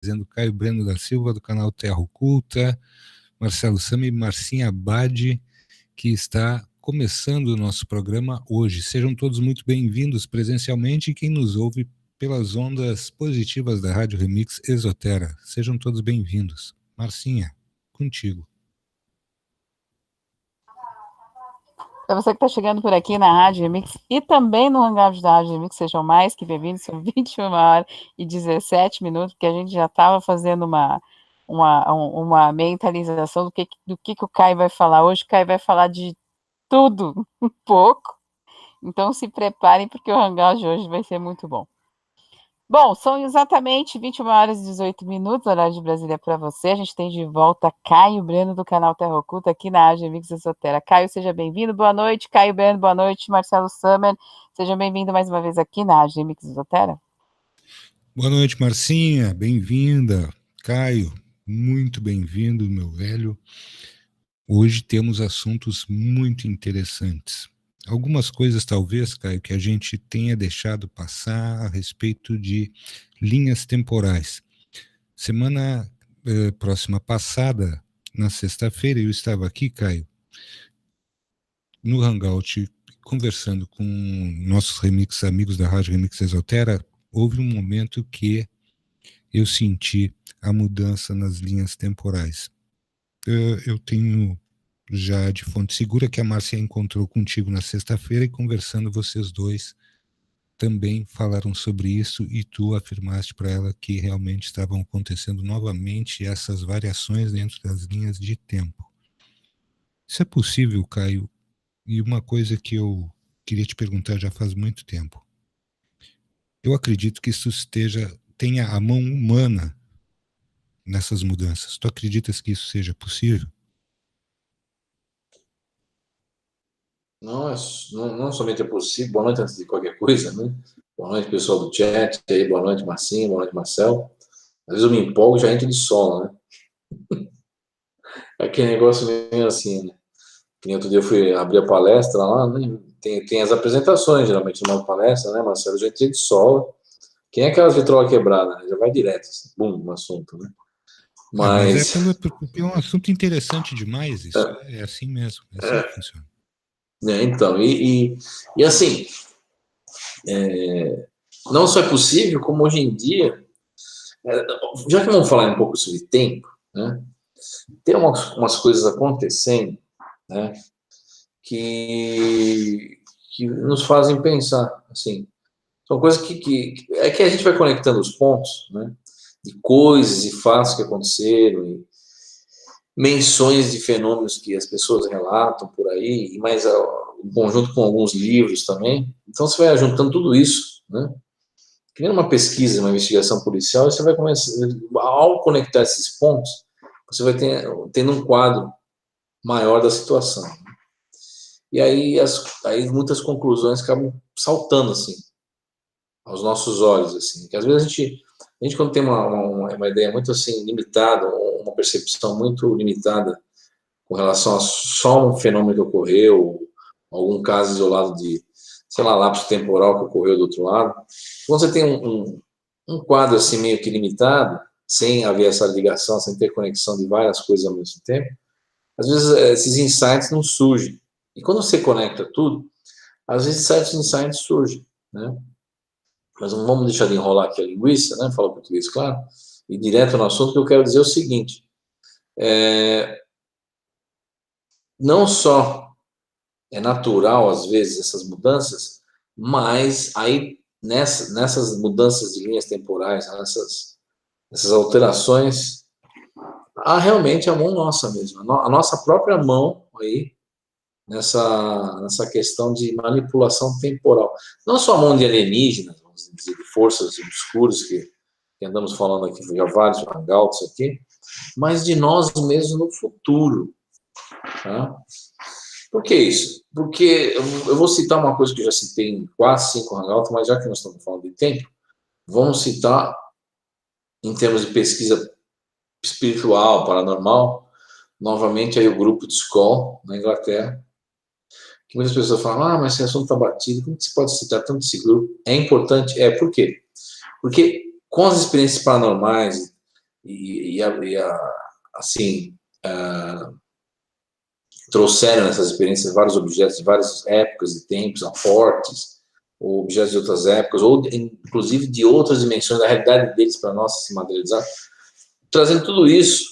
dizendo Caio Breno da Silva, do canal Terra Oculta, Marcelo Sami e Marcinha Abad, que está começando o nosso programa hoje. Sejam todos muito bem-vindos presencialmente e quem nos ouve pelas ondas positivas da Rádio Remix Exotera. Sejam todos bem-vindos. Marcinha, contigo. Para você que está chegando por aqui na Rádio Remix e também no Hangout da Rádio Remix, sejam mais que bem-vindos, são 21h17, porque a gente já estava fazendo uma mentalização do que o Caio vai falar hoje. O Caio vai falar de tudo, um pouco, então se preparem, porque o Hangout de hoje vai ser muito bom. Bom, são exatamente 21h18, horário de Brasília para você. A gente tem de volta Caio Breno, do canal Terra Oculta, aqui na Rádio Remix Exotera. Caio, seja bem-vindo. Boa noite, Caio Breno. Boa noite, Marcelo Summer. Seja bem-vindo mais uma vez aqui na Rádio Remix Exotera. Boa noite, Marcinha. Bem-vinda. Caio, muito bem-vindo, meu velho. Hoje temos assuntos muito interessantes. Algumas coisas, talvez, Caio, que a gente tenha deixado passar a respeito de linhas temporais. Semana próxima passada, na sexta-feira, eu estava aqui, Caio, no Hangout, conversando com nossos amigos da Rádio Remix Exotera. Houve um momento que eu senti a mudança nas linhas temporais. Eu tenho já de fonte segura que a Márcia encontrou contigo na sexta-feira e conversando vocês dois também falaram sobre isso e tu afirmaste para ela que realmente estavam acontecendo novamente essas variações dentro das linhas de tempo. Isso é possível, Caio? E uma coisa que eu queria te perguntar já faz muito tempo. Eu acredito que isso tenha a mão humana nessas mudanças. Tu acreditas que isso seja possível? Não, não somente é possível. Boa noite antes de qualquer coisa, né? Boa noite, pessoal do chat. Aí, boa noite, Marcinho. Boa noite, Marcel. Às vezes eu me empolgo e já entro de sono, né? É aquele negócio meio assim, né? Que nem outro dia eu fui abrir a palestra lá, né? Tem as apresentações, geralmente, numa palestra, né, Marcelo? Eu já entrei de sono. Quem é aquelas vitrola quebrada, né? Já vai direto, assim, bum, no assunto, né? Mas é um assunto interessante demais isso. É assim mesmo, é assim que funciona. Então, assim, não só é possível, como hoje em dia, já que vamos falar um pouco sobre tempo, né? Tem umas coisas acontecendo, né? Que nos fazem pensar, assim, são coisas que a gente vai conectando os pontos, né? De coisas e fatos que aconteceram, e menções de fenômenos que as pessoas relatam por aí, e mais em conjunto com alguns livros também. Então você vai juntando tudo isso, né? Que nem uma pesquisa, uma investigação policial, você vai começar, ao conectar esses pontos, você vai tendo um quadro maior da situação. E aí, aí muitas conclusões acabam saltando, assim, aos nossos olhos, assim. Que às vezes a gente quando tem uma ideia muito, assim, limitada, uma percepção muito limitada com relação a só um fenômeno que ocorreu, algum caso isolado de, sei lá, lapso temporal que ocorreu do outro lado. Quando você tem um quadro, assim, meio que limitado, sem haver essa ligação, sem ter conexão de várias coisas ao mesmo tempo, às vezes esses insights não surgem. E quando você conecta tudo, às vezes certos insights surgem, né? Mas não vamos deixar de enrolar aqui a linguiça, né? Falar português, claro, e direto no assunto, que eu quero dizer o seguinte: não só é natural, às vezes, essas mudanças, mas aí, nessas mudanças de linhas temporais, nessas alterações, há realmente a mão nossa mesmo, a nossa própria mão aí, nessa questão de manipulação temporal. Não só a mão de alienígenas, vamos dizer, de forças obscuras que andamos falando aqui, já vários hangouts aqui, mas de nós mesmos no futuro. Tá? Por que isso? Porque eu vou citar uma coisa que eu já citei em 4, 5 hangouts, mas já que nós estamos falando de tempo, vamos citar, em termos de pesquisa espiritual, paranormal, novamente aí o grupo de Skoll, na Inglaterra, que muitas pessoas falam, mas esse assunto está batido, como que se pode citar tanto esse grupo? É importante? Por quê? Porque com as experiências paranormais, assim, trouxeram nessas experiências vários objetos de várias épocas e tempos, aportes, ou objetos de outras épocas, ou inclusive de outras dimensões da realidade deles para nós se materializar. Trazendo tudo isso,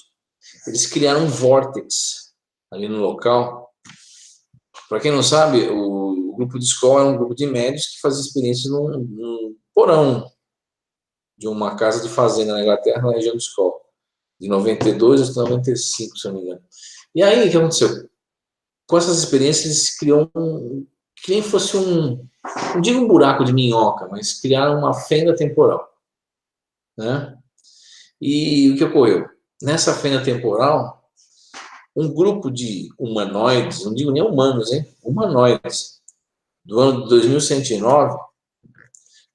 eles criaram um vórtex ali no local. Para quem não sabe, o grupo de escola é um grupo de médios que fazia experiências num porão de uma casa de fazenda na Inglaterra, na região de escola, de 92 até 95, se eu não me engano. E aí, o que aconteceu? Com essas experiências, eles criam que nem fosse não digo um buraco de minhoca, mas criaram uma fenda temporal, né? E o que ocorreu? Nessa fenda temporal, um grupo de humanoides, não digo nem humanos, hein? Humanoides, do ano de 2109,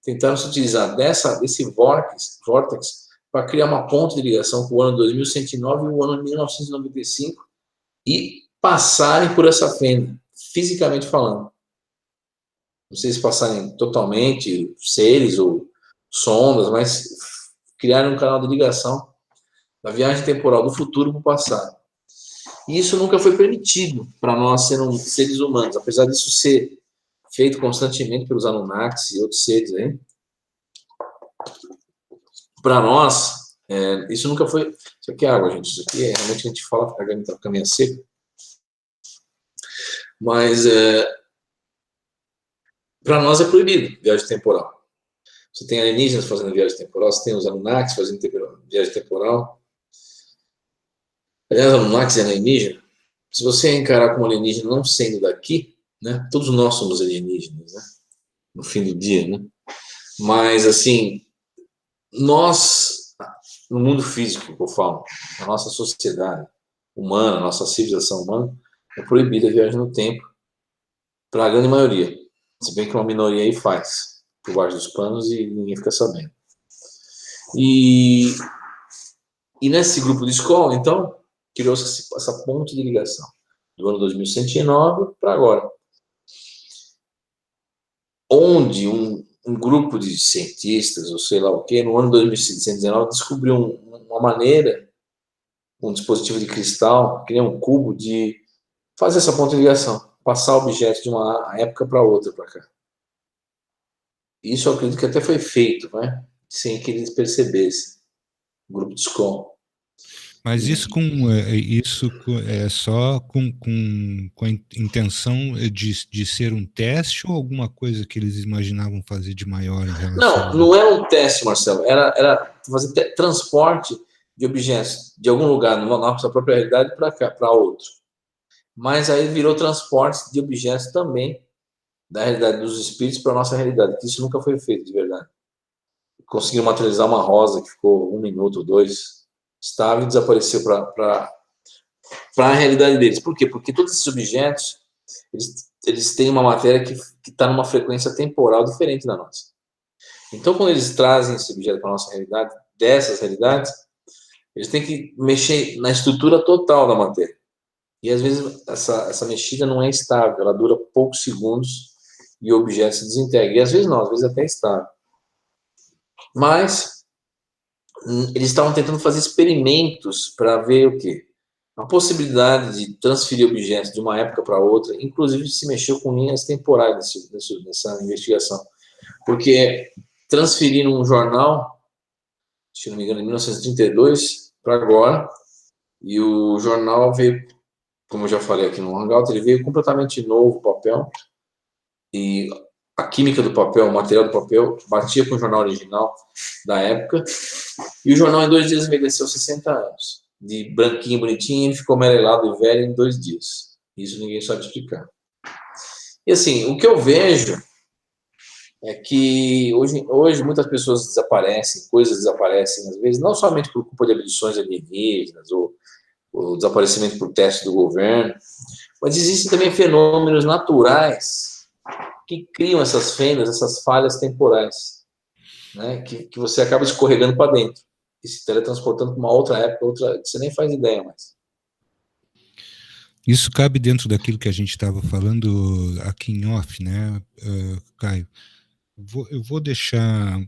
tentaram se utilizar desse vórtex para criar uma ponte de ligação com o ano 2109 e o ano 1995 e passarem por essa fenda, fisicamente falando. Não sei se passarem totalmente, seres ou sondas, mas criaram um canal de ligação da viagem temporal do futuro para o passado. E isso nunca foi permitido para nós seres humanos, apesar disso ser feito constantemente pelos Anunnakis e outros seres aí. Para nós, isso nunca foi... Isso aqui é água, gente. Isso aqui realmente a gente fala porque a garganta está caminhando seca. Mas para nós é proibido viagem temporal. Você tem alienígenas fazendo viagem temporal, você tem os Anunnakis fazendo viagem temporal. Aliás, Anunnakis é alienígena. Se você encarar como alienígena não sendo daqui, né? Todos nós somos alienígenas, né? No fim do dia, né? Mas, assim, nós, no mundo físico, que eu falo, a nossa sociedade humana, a nossa civilização humana, é proibida a viagem no tempo para a grande maioria. Se bem que uma minoria aí faz, por baixo dos panos e ninguém fica sabendo. E nesse grupo de escola, então, criou-se essa ponte de ligação, do ano 2109 para agora. Onde um grupo de cientistas, ou sei lá o quê, no ano 2119, descobriu uma maneira, um dispositivo de cristal, que nem um cubo, de fazer essa ponte de ligação, passar objetos de uma época para outra para cá. Isso eu acredito que até foi feito, né? Sem que eles percebessem, o grupo de escola. Mas isso é só com a intenção de ser um teste ou alguma coisa que eles imaginavam fazer de maior em relação... Não era um teste, Marcelo. Era fazer transporte de objetos de algum lugar, na nossa própria realidade, para outro. Mas aí virou transporte de objetos também da realidade dos espíritos para a nossa realidade, que isso nunca foi feito de verdade. Conseguiram materializar uma rosa que ficou 1 minuto ou 2, estava e desapareceu para a realidade deles. Por quê? Porque todos esses objetos, eles têm uma matéria que está numa frequência temporal diferente da nossa. Então, quando eles trazem esse objeto para a nossa realidade, dessas realidades, eles têm que mexer na estrutura total da matéria. E, às vezes, essa mexida não é estável, ela dura poucos segundos e o objeto se desintegra. E, às vezes, não, às vezes até é estável. Mas eles estavam tentando fazer experimentos para ver o quê? A possibilidade de transferir objetos de uma época para outra, inclusive se mexeu com linhas temporais nessa investigação. Porque transferir um jornal, se não me engano, em 1932 para agora, e o jornal veio, como eu já falei aqui no Hangout, ele veio completamente novo, o papel, e a química do papel, o material do papel, batia com o jornal original da época, e o jornal em 2 dias envelheceu 60 anos. De branquinho, bonitinho, ele ficou amarelado e velho em 2 dias. Isso ninguém sabe explicar. E assim, o que eu vejo é que hoje muitas pessoas desaparecem, coisas desaparecem, às vezes, não somente por culpa de abduções alienígenas, ou desaparecimento por teste do governo, mas existem também fenômenos naturais que criam essas fendas, essas falhas temporais, né, que você acaba escorregando para dentro e se teletransportando para uma outra época, outra que você nem faz ideia mais. Isso cabe dentro daquilo que a gente estava falando aqui em off, né, Caio? Eu vou deixar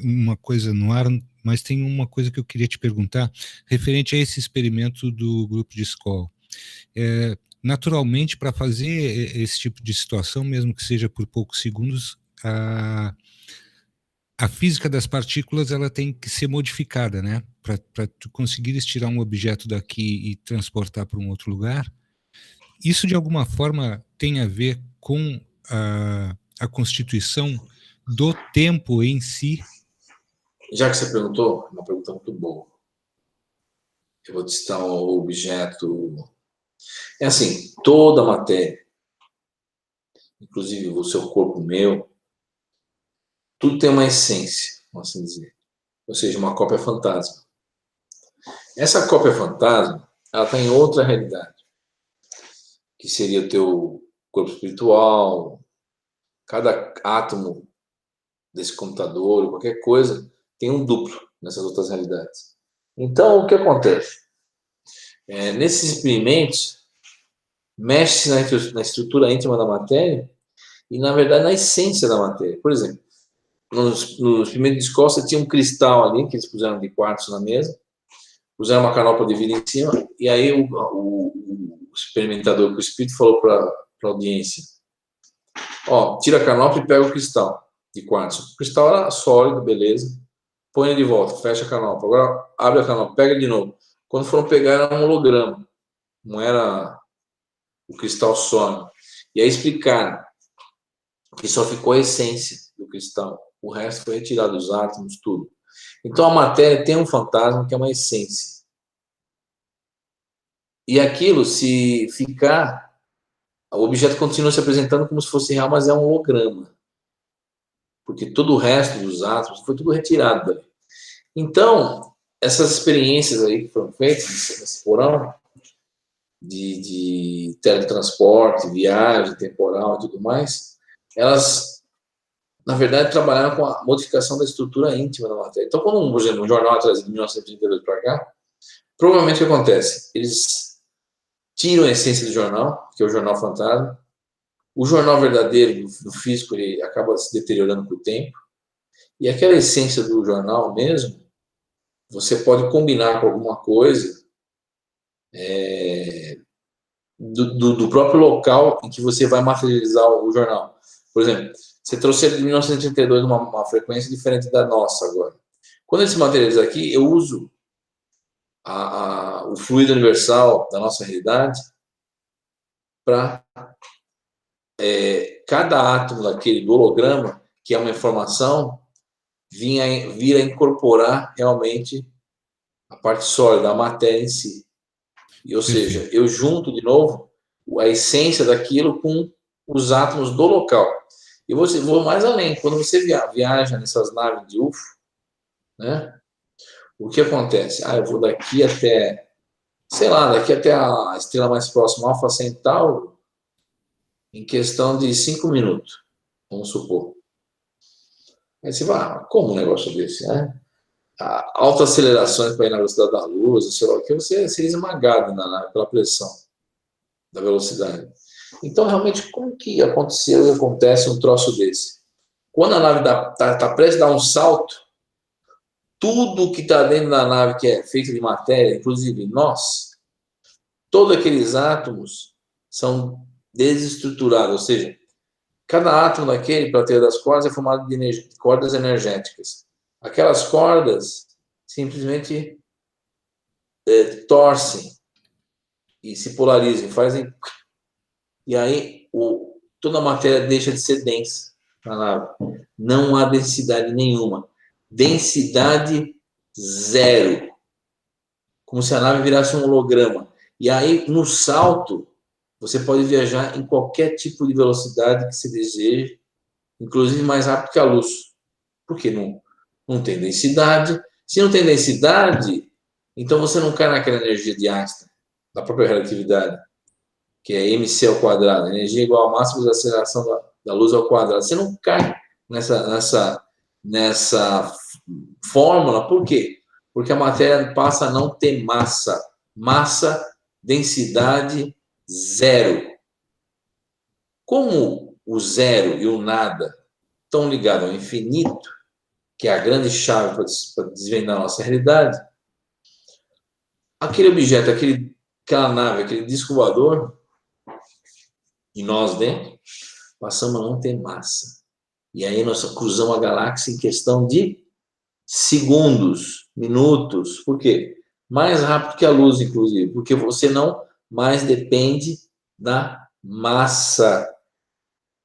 uma coisa no ar, mas tem uma coisa que eu queria te perguntar, referente a esse experimento do grupo de escola. Naturalmente, para fazer esse tipo de situação, mesmo que seja por poucos segundos, a física das partículas ela tem que ser modificada, né? Para tu conseguires tirar um objeto daqui e transportar para um outro lugar. Isso, de alguma forma, tem a ver com a constituição do tempo em si? Já que você perguntou, uma pergunta muito boa. Eu vou te citar um objeto. É assim, toda matéria, inclusive o seu corpo, meu, tudo tem uma essência, vamos assim dizer. Ou seja, uma cópia fantasma. Essa cópia fantasma, ela está em outra realidade, que seria o teu corpo espiritual. Cada átomo desse computador, qualquer coisa, tem um duplo nessas outras realidades. Então, o que acontece? Nesses experimentos, mexe-se na estrutura íntima da matéria e, na verdade, na essência da matéria. Por exemplo, nos experimentos de escola, tinha um cristal ali, que eles puseram de quartzo na mesa, puseram uma canopla de vidro em cima, e aí o experimentador com o espírito falou para a audiência: tira a canopla e pega o cristal de quartzo. O cristal era sólido, beleza. Põe ele de volta, fecha a canopla. Agora abre a canopla, pega de novo. Quando foram pegar, era um holograma. Não era o cristal sólido. E aí explicaram que só ficou a essência do cristal. O resto foi retirado, os átomos, tudo. Então a matéria tem um fantasma que é uma essência. E aquilo, se ficar, o objeto continua se apresentando como se fosse real, mas é um holograma. Porque todo o resto dos átomos foi tudo retirado dali. Então, essas experiências aí que foram feitas nesse porão, de teletransporte, viagem temporal e tudo mais, elas, na verdade, trabalharam com a modificação da estrutura íntima da matéria. Então, quando, por exemplo, um jornal trazido de 1932 para cá, provavelmente o que acontece? Eles tiram a essência do jornal, que é o jornal fantasma. O jornal verdadeiro, do físico, ele acaba se deteriorando com o tempo. E aquela essência do jornal mesmo, você pode combinar com alguma coisa do próprio local em que você vai materializar o jornal. Por exemplo, você trouxe ele de 1932 uma frequência diferente da nossa agora. Quando ele se materializa aqui, eu uso o fluido universal da nossa realidade para cada átomo daquele do holograma, que é uma informação, vir a incorporar realmente a parte sólida, a matéria em si. Ou seja, eu junto de novo a essência daquilo com os átomos do local. E vou mais além. Quando você viaja nessas naves de UFO, né, o que acontece? Eu vou daqui até, sei lá, daqui até a estrela mais próxima, Alfa Centauro, em questão de 5 minutos, vamos supor. Aí você vai, como um negócio desse, né? Altas acelerações para ir na velocidade da luz, sei lá o que, você seria esmagado pela pressão da velocidade. Então, realmente, como que aconteceu e acontece um troço desse? Quando a nave está prestes a dar um salto, tudo que está dentro da nave, que é feito de matéria, inclusive nós, todos aqueles átomos são desestruturados, ou seja, cada átomo daquele, para ter das cordas, é formado de cordas energéticas. Aquelas cordas simplesmente torcem e se polarizam, fazem... E aí toda a matéria deixa de ser densa na nave. Não há densidade nenhuma. Densidade zero. Como se a nave virasse um holograma. E aí, no salto, você pode viajar em qualquer tipo de velocidade que se deseje, inclusive mais rápido que a luz. Por quê? Não tem densidade. Se não tem densidade, então você não cai naquela energia de Einstein, da própria relatividade, que é mc ao quadrado, energia igual a máxima de aceleração da luz ao quadrado. Você não cai nessa fórmula. Por quê? Porque a matéria passa a não ter massa. Massa, densidade, zero. Como o zero e o nada estão ligados ao infinito, que é a grande chave para desvendar a nossa realidade, aquele objeto, aquela nave, aquele disco voador, e nós dentro, passamos a não ter massa. E aí nós cruzamos a galáxia em questão de segundos, minutos. Por quê? Mais rápido que a luz, inclusive, porque você não mais depende da massa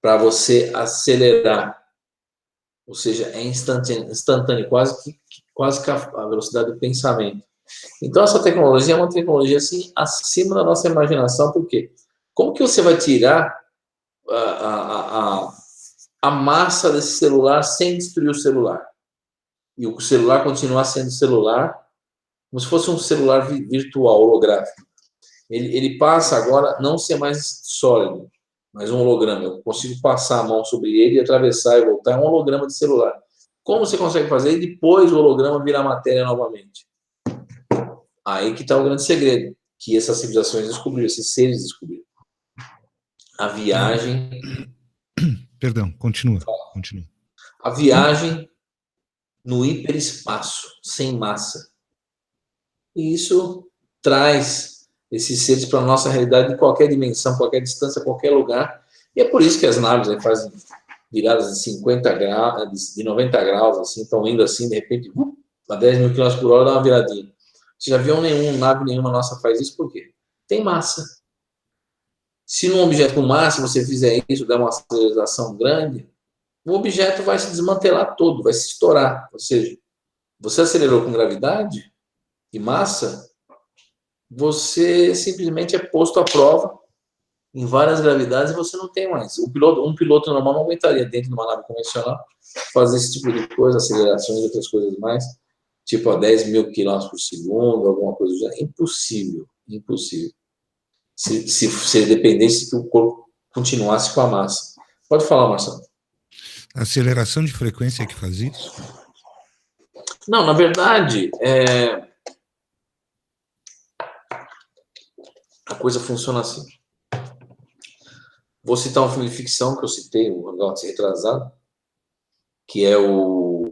para você acelerar. Ou seja, é instantâneo, quase que a velocidade do pensamento. Então, essa tecnologia é uma tecnologia assim, acima da nossa imaginação. Por quê? Como que você vai tirar a massa desse celular sem destruir o celular? E o celular continuar sendo celular, como se fosse um celular virtual, holográfico. Ele passa agora não ser mais sólido, mas um holograma. Eu consigo passar a mão sobre ele, atravessar e voltar. É um holograma de celular. Como você consegue fazer? E depois o holograma virar matéria novamente. Aí que está o grande segredo, que essas civilizações descobriram, esses seres descobriram. A viagem... Perdão, continua. A viagem no hiperespaço, sem massa. E isso traz esses seres para a nossa realidade em qualquer dimensão, qualquer distância, qualquer lugar. E é por isso que as naves aí fazem viradas de 50 graus, de 90 graus, assim, estão indo assim, de repente, a 10 mil km por hora dá uma viradinha. Você já viu nave nenhuma nossa faz isso, por quê? Tem massa. Se num objeto com massa você fizer isso, der uma aceleração grande, o objeto vai se desmantelar todo, vai se estourar. Ou seja, você acelerou com gravidade e massa, você simplesmente é posto à prova em várias gravidades e você não tem mais. Um piloto normal não aguentaria, dentro de uma nave convencional, fazer esse tipo de coisa, acelerações e outras coisas mais, tipo a 10 mil km por segundo, alguma coisa do gênero. Impossível, impossível. Se dependesse que o corpo continuasse com a massa. Pode falar, Marcelo. A aceleração de frequência é que faz isso? Não, na verdade, a coisa funciona assim. Vou citar um filme de ficção que eu citei, o Hangout Retrasado, que é o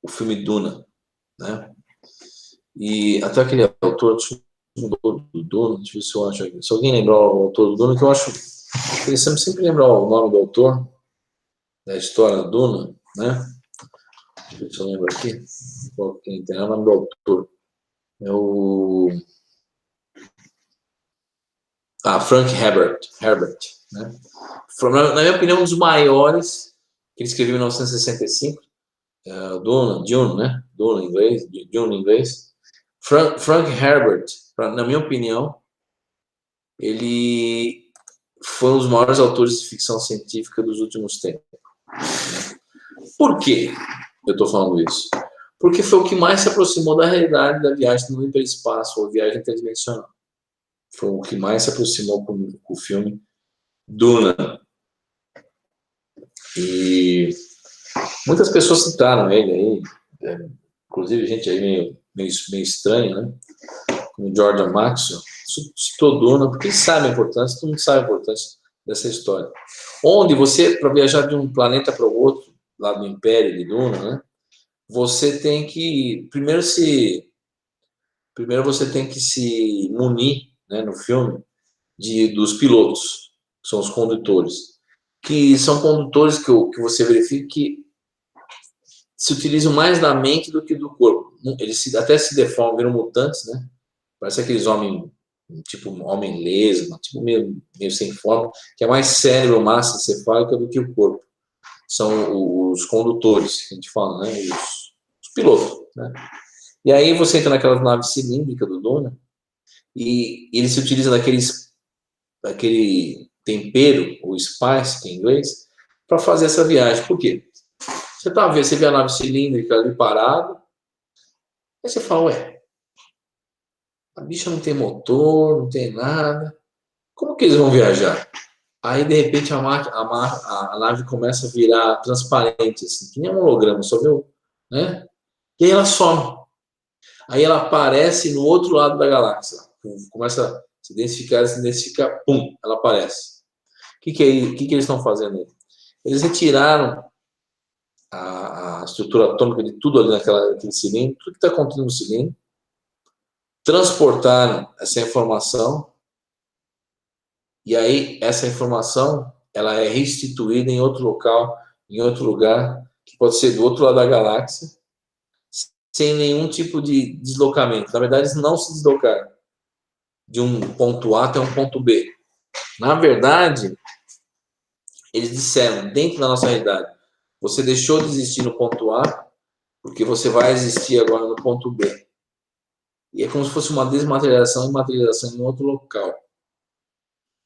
filme Duna, né? E até aquele autor do Duna, deixa eu ver se eu acho aqui. Se alguém lembrar o autor do Duna, que eu acho interessante sempre lembrar o nome do autor da história do Duna, né? Deixa eu ver se eu lembro aqui. Quem tem o nome do autor? É o... Frank Herbert, né? Na minha opinião, um dos maiores, que ele escreveu em 1965, Dune, né? Dune em inglês. Frank Herbert, na minha opinião, ele foi um dos maiores autores de ficção científica dos últimos tempos. Por que eu estou falando isso? Porque foi o que mais se aproximou da realidade da viagem no hiperespaço, ou viagem interdimensional. Foi o que mais se aproximou com o filme Duna. E muitas pessoas citaram ele aí, inclusive gente aí meio estranha, né? Como George Maxwell, citou Duna, porque eles sabem a importância, todo mundo sabe a importância dessa história. Onde você, para viajar de um planeta para o outro, lá do Império de Duna, né? Você tem que, primeiro você tem que se munir, né, no filme, dos pilotos, que são os condutores, que são condutores que você verifica que se utilizam mais da mente do que do corpo. Eles até se deformam, viram mutantes, né? Parece aqueles homens, tipo homem lesma, tipo meio sem forma, que é mais cérebro, massa encefálica do que o corpo. São os condutores, que a gente fala, né? Os pilotos, né? E aí você entra naquela nave cilíndrica do Duna e ele se utiliza daquele tempero, o spice, que é em inglês, para fazer essa viagem. Por quê? Você vê a nave cilíndrica ali parada, aí você fala, ué, a bicha não tem motor, não tem nada, como que eles vão viajar? Aí, de repente, a nave começa a virar transparente, assim, que nem um holograma, só viu? Né? E aí ela some. Aí ela aparece no outro lado da galáxia. Começa a se densificar, pum, ela aparece. O que eles estão fazendo aí? Eles retiraram a estrutura atômica de tudo ali naquele cilindro, tudo que está contido no cilindro, transportaram essa informação, e aí essa informação ela é restituída em outro local, em outro lugar, que pode ser do outro lado da galáxia, sem nenhum tipo de deslocamento. Na verdade, eles não se deslocaram de um ponto A até um ponto B. Na verdade, eles disseram, dentro da nossa realidade, você deixou de existir no ponto A, porque você vai existir agora no ponto B. E é como se fosse uma desmaterialização e materialização em outro local.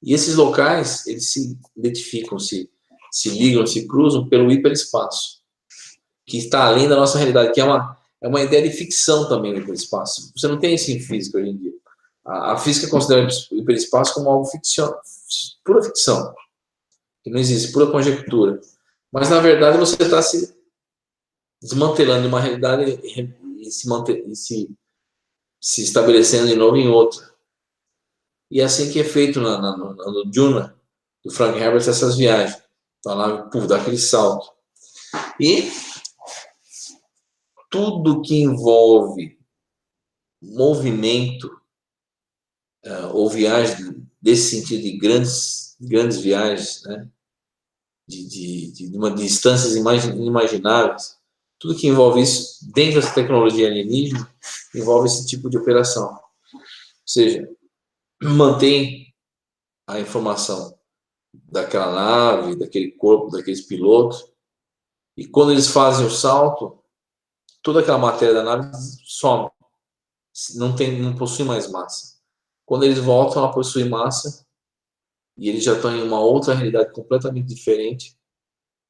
E esses locais, eles se identificam, se ligam, se cruzam pelo hiperespaço, que está além da nossa realidade, que é uma ideia de ficção também, o hiperespaço. Você não tem isso em física hoje em dia. A física considera o hiperespaço como algo pura ficção, que não existe, pura conjectura. Mas, na verdade, você está se desmantelando de uma realidade e se estabelecendo de novo em outra. E é assim que é feito no Dune, do Frank Herbert, essas viagens. Então, a nave dá aquele salto. E tudo que envolve movimento ou viagem desse sentido de grandes viagens, né? de distâncias inimagináveis, tudo que envolve isso, dentro dessa tecnologia alienígena, envolve esse tipo de operação. Ou seja, mantém a informação daquela nave, daquele corpo, daqueles pilotos, e quando eles fazem o salto, toda aquela matéria da nave some, não possui mais massa. Quando eles voltam, ela possui massa, e eles já estão em uma outra realidade completamente diferente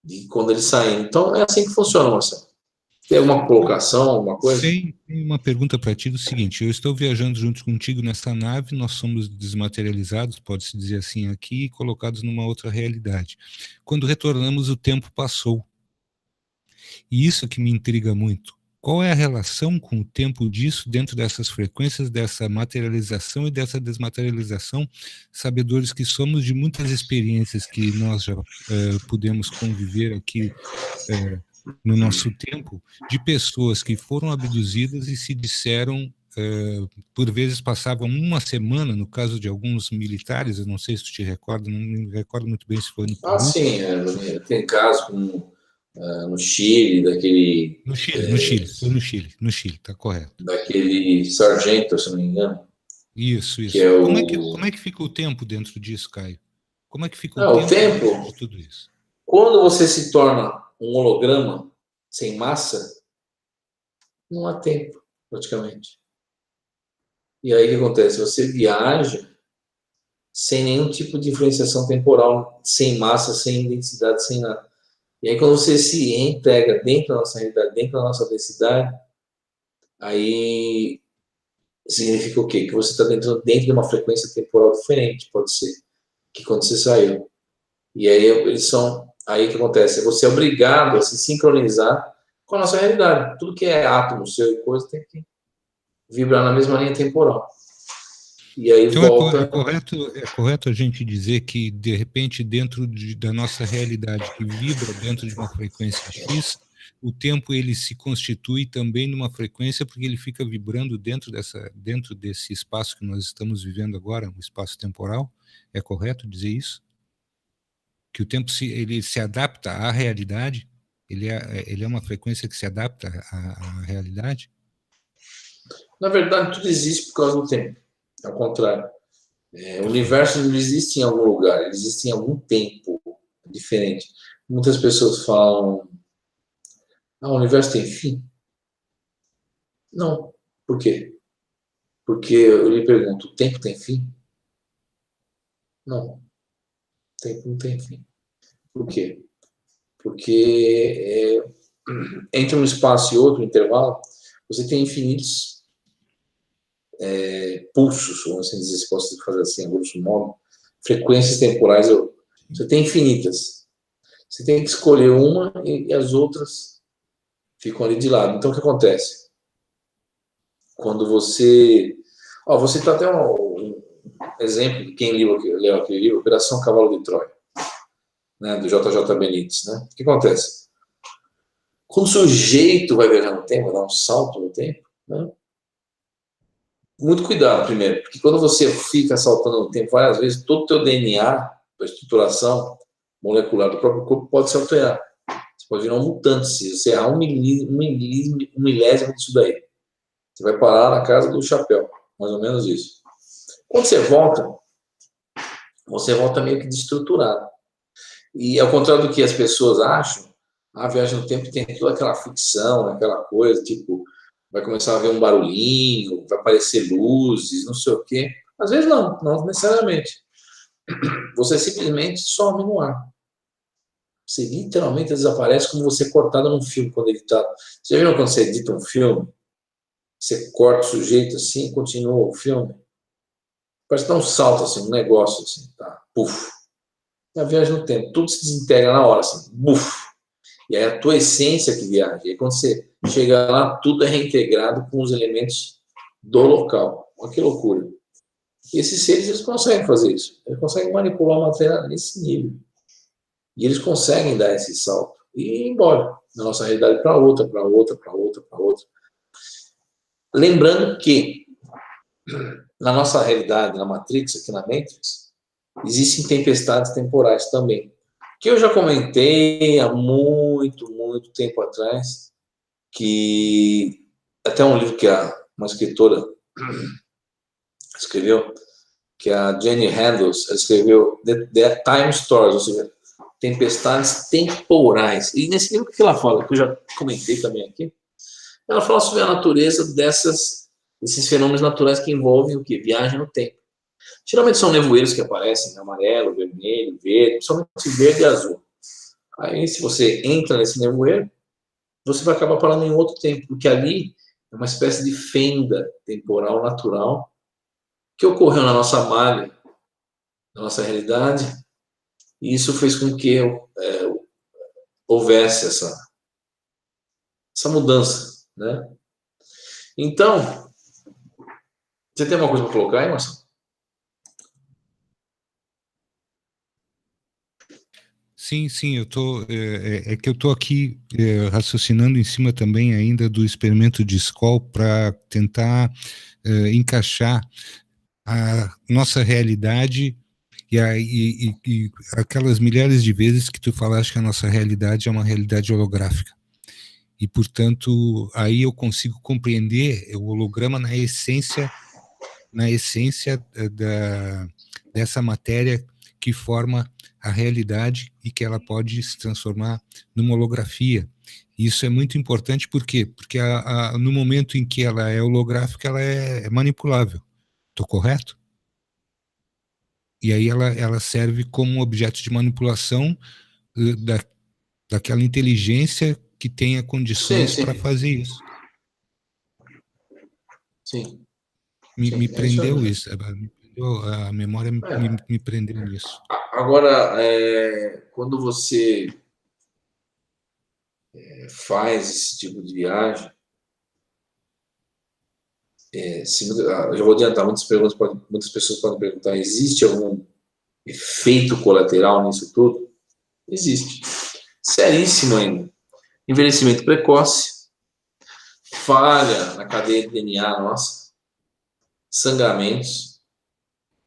de quando eles saem. Então, é assim que funciona, Marcelo. Tem alguma colocação, alguma coisa? Tem uma pergunta para ti do seguinte: eu estou viajando junto contigo nessa nave, nós somos desmaterializados, pode-se dizer assim aqui, e colocados numa outra realidade. Quando retornamos, o tempo passou. E isso que me intriga muito. Qual é a relação com o tempo disso dentro dessas frequências, dessa materialização e dessa desmaterialização, sabedores que somos de muitas experiências que nós já pudemos conviver aqui no nosso tempo, de pessoas que foram abduzidas e se disseram, por vezes passavam uma semana, no caso de alguns militares, eu não sei se tu te recorda, não me recordo muito bem se foi no Peru. Sim, tem casos como no Chile, daquele... No Chile, tá correto. Daquele sargento, se não me engano. Isso. Que é Como é que fica o tempo dentro disso, Caio? Como é que fica o tempo dentro de tudo isso? Quando você se torna um holograma sem massa, não há tempo, praticamente. E aí o que acontece? Você viaja sem nenhum tipo de influenciação temporal, sem massa, sem densidade, sem nada. E aí quando você se reintegra dentro da nossa realidade, dentro da nossa densidade, aí significa o quê? Que você está dentro de uma frequência temporal diferente, pode ser, que quando você saiu. E aí eles são... Aí o que acontece? Você é obrigado a se sincronizar com a nossa realidade. Tudo que é átomo, seu e coisa, tem que vibrar na mesma linha temporal. E aí então volta... é correto a gente dizer que, de repente, dentro da nossa realidade, que vibra dentro de uma frequência X, o tempo ele se constitui também numa frequência porque ele fica vibrando dentro desse espaço que nós estamos vivendo agora, um espaço temporal. É correto dizer isso? Que o tempo ele se adapta à realidade? Ele é uma frequência que se adapta à realidade? Na verdade, tudo existe por causa do tempo. Ao contrário. O universo não existe em algum lugar, ele existe em algum tempo diferente. Muitas pessoas falam: o universo tem fim? Não. Por quê? Porque eu lhe pergunto: o tempo tem fim? Não. O tempo não tem fim. Por quê? Porque entre um espaço e outro, intervalo, você tem infinitos pulsos, vamos dizer, se posso fazer assim, a grosso modo, frequências temporais, você tem infinitas. Você tem que escolher uma e as outras ficam ali de lado. Então, o que acontece? Quando você... você está até um exemplo de quem leu aquele livro, Operação Cavalo de Troia, né, do JJ Benítez. Né? O que acontece? quando o sujeito vai viajar no tempo, vai dar um salto no tempo, né? Muito cuidado, primeiro, porque quando você fica saltando no tempo várias vezes, todo o teu DNA, a estruturação molecular do próprio corpo pode se alterar. Você pode virar um mutante se você errar um milésimo disso daí. Você vai parar na casa do chapéu, mais ou menos isso. Quando você volta meio que desestruturado. E ao contrário do que as pessoas acham, a viagem no tempo tem toda aquela ficção, aquela coisa, tipo, vai começar a ver um barulhinho, vai aparecer luzes, não sei o quê. Às vezes não necessariamente. Você simplesmente some no ar. Você literalmente desaparece como você é cortado num filme quando editado. Você já viu quando você edita um filme? Você corta o sujeito assim e continua o filme? Parece que dá um salto assim, um negócio assim, tá? Puf. Na viagem no tempo, tudo se desintegra na hora, assim, buf. E aí a tua essência que viaja. E aí quando você chega lá, tudo é reintegrado com os elementos do local. Olha que loucura. E esses seres, eles conseguem fazer isso. Eles conseguem manipular a matéria nesse nível. E eles conseguem dar esse salto e ir embora da nossa realidade para outra, para outra, para outra, para outra. Lembrando que na nossa realidade, na Matrix, aqui na Matrix, existem tempestades temporais também. Que eu já comentei há muito, muito tempo atrás, que até um livro que uma escritora escreveu, que a Jenny Handels escreveu, The Time Stories, ou seja, tempestades temporais. E nesse livro, o que ela fala, que eu já comentei também aqui, ela fala sobre a natureza desses fenômenos naturais que envolvem o quê? Viagem no tempo. Geralmente são nevoeiros que aparecem, amarelo, vermelho, verde, principalmente verde e azul. Aí, se você entra nesse nevoeiro, você vai acabar parando em outro tempo, porque ali é uma espécie de fenda temporal natural que ocorreu na nossa malha, na nossa realidade, e isso fez com que houvesse essa mudança, né? Então, você tem uma coisa para colocar aí, Marcelo? Sim, sim, eu tô, que eu estou aqui raciocinando em cima também ainda do experimento de Skoll para tentar encaixar a nossa realidade e aquelas milhares de vezes que tu falaste que a nossa realidade é uma realidade holográfica. E, portanto, aí eu consigo compreender o holograma na essência dessa matéria que forma a realidade e que ela pode se transformar numa holografia. Isso é muito importante, por quê? Porque no momento em que ela é holográfica, ela é manipulável. Estou correto? E aí ela serve como objeto de manipulação daquela inteligência que tenha condições para fazer isso. Sim. Me prendeu isso. A memória me prendeu nisso. Agora, quando você faz esse tipo de viagem, eu já vou adiantar, muitas pessoas podem perguntar, existe algum efeito colateral nisso tudo? Existe. Seríssimo ainda. Envelhecimento precoce, falha na cadeia de DNA nossa, sangramentos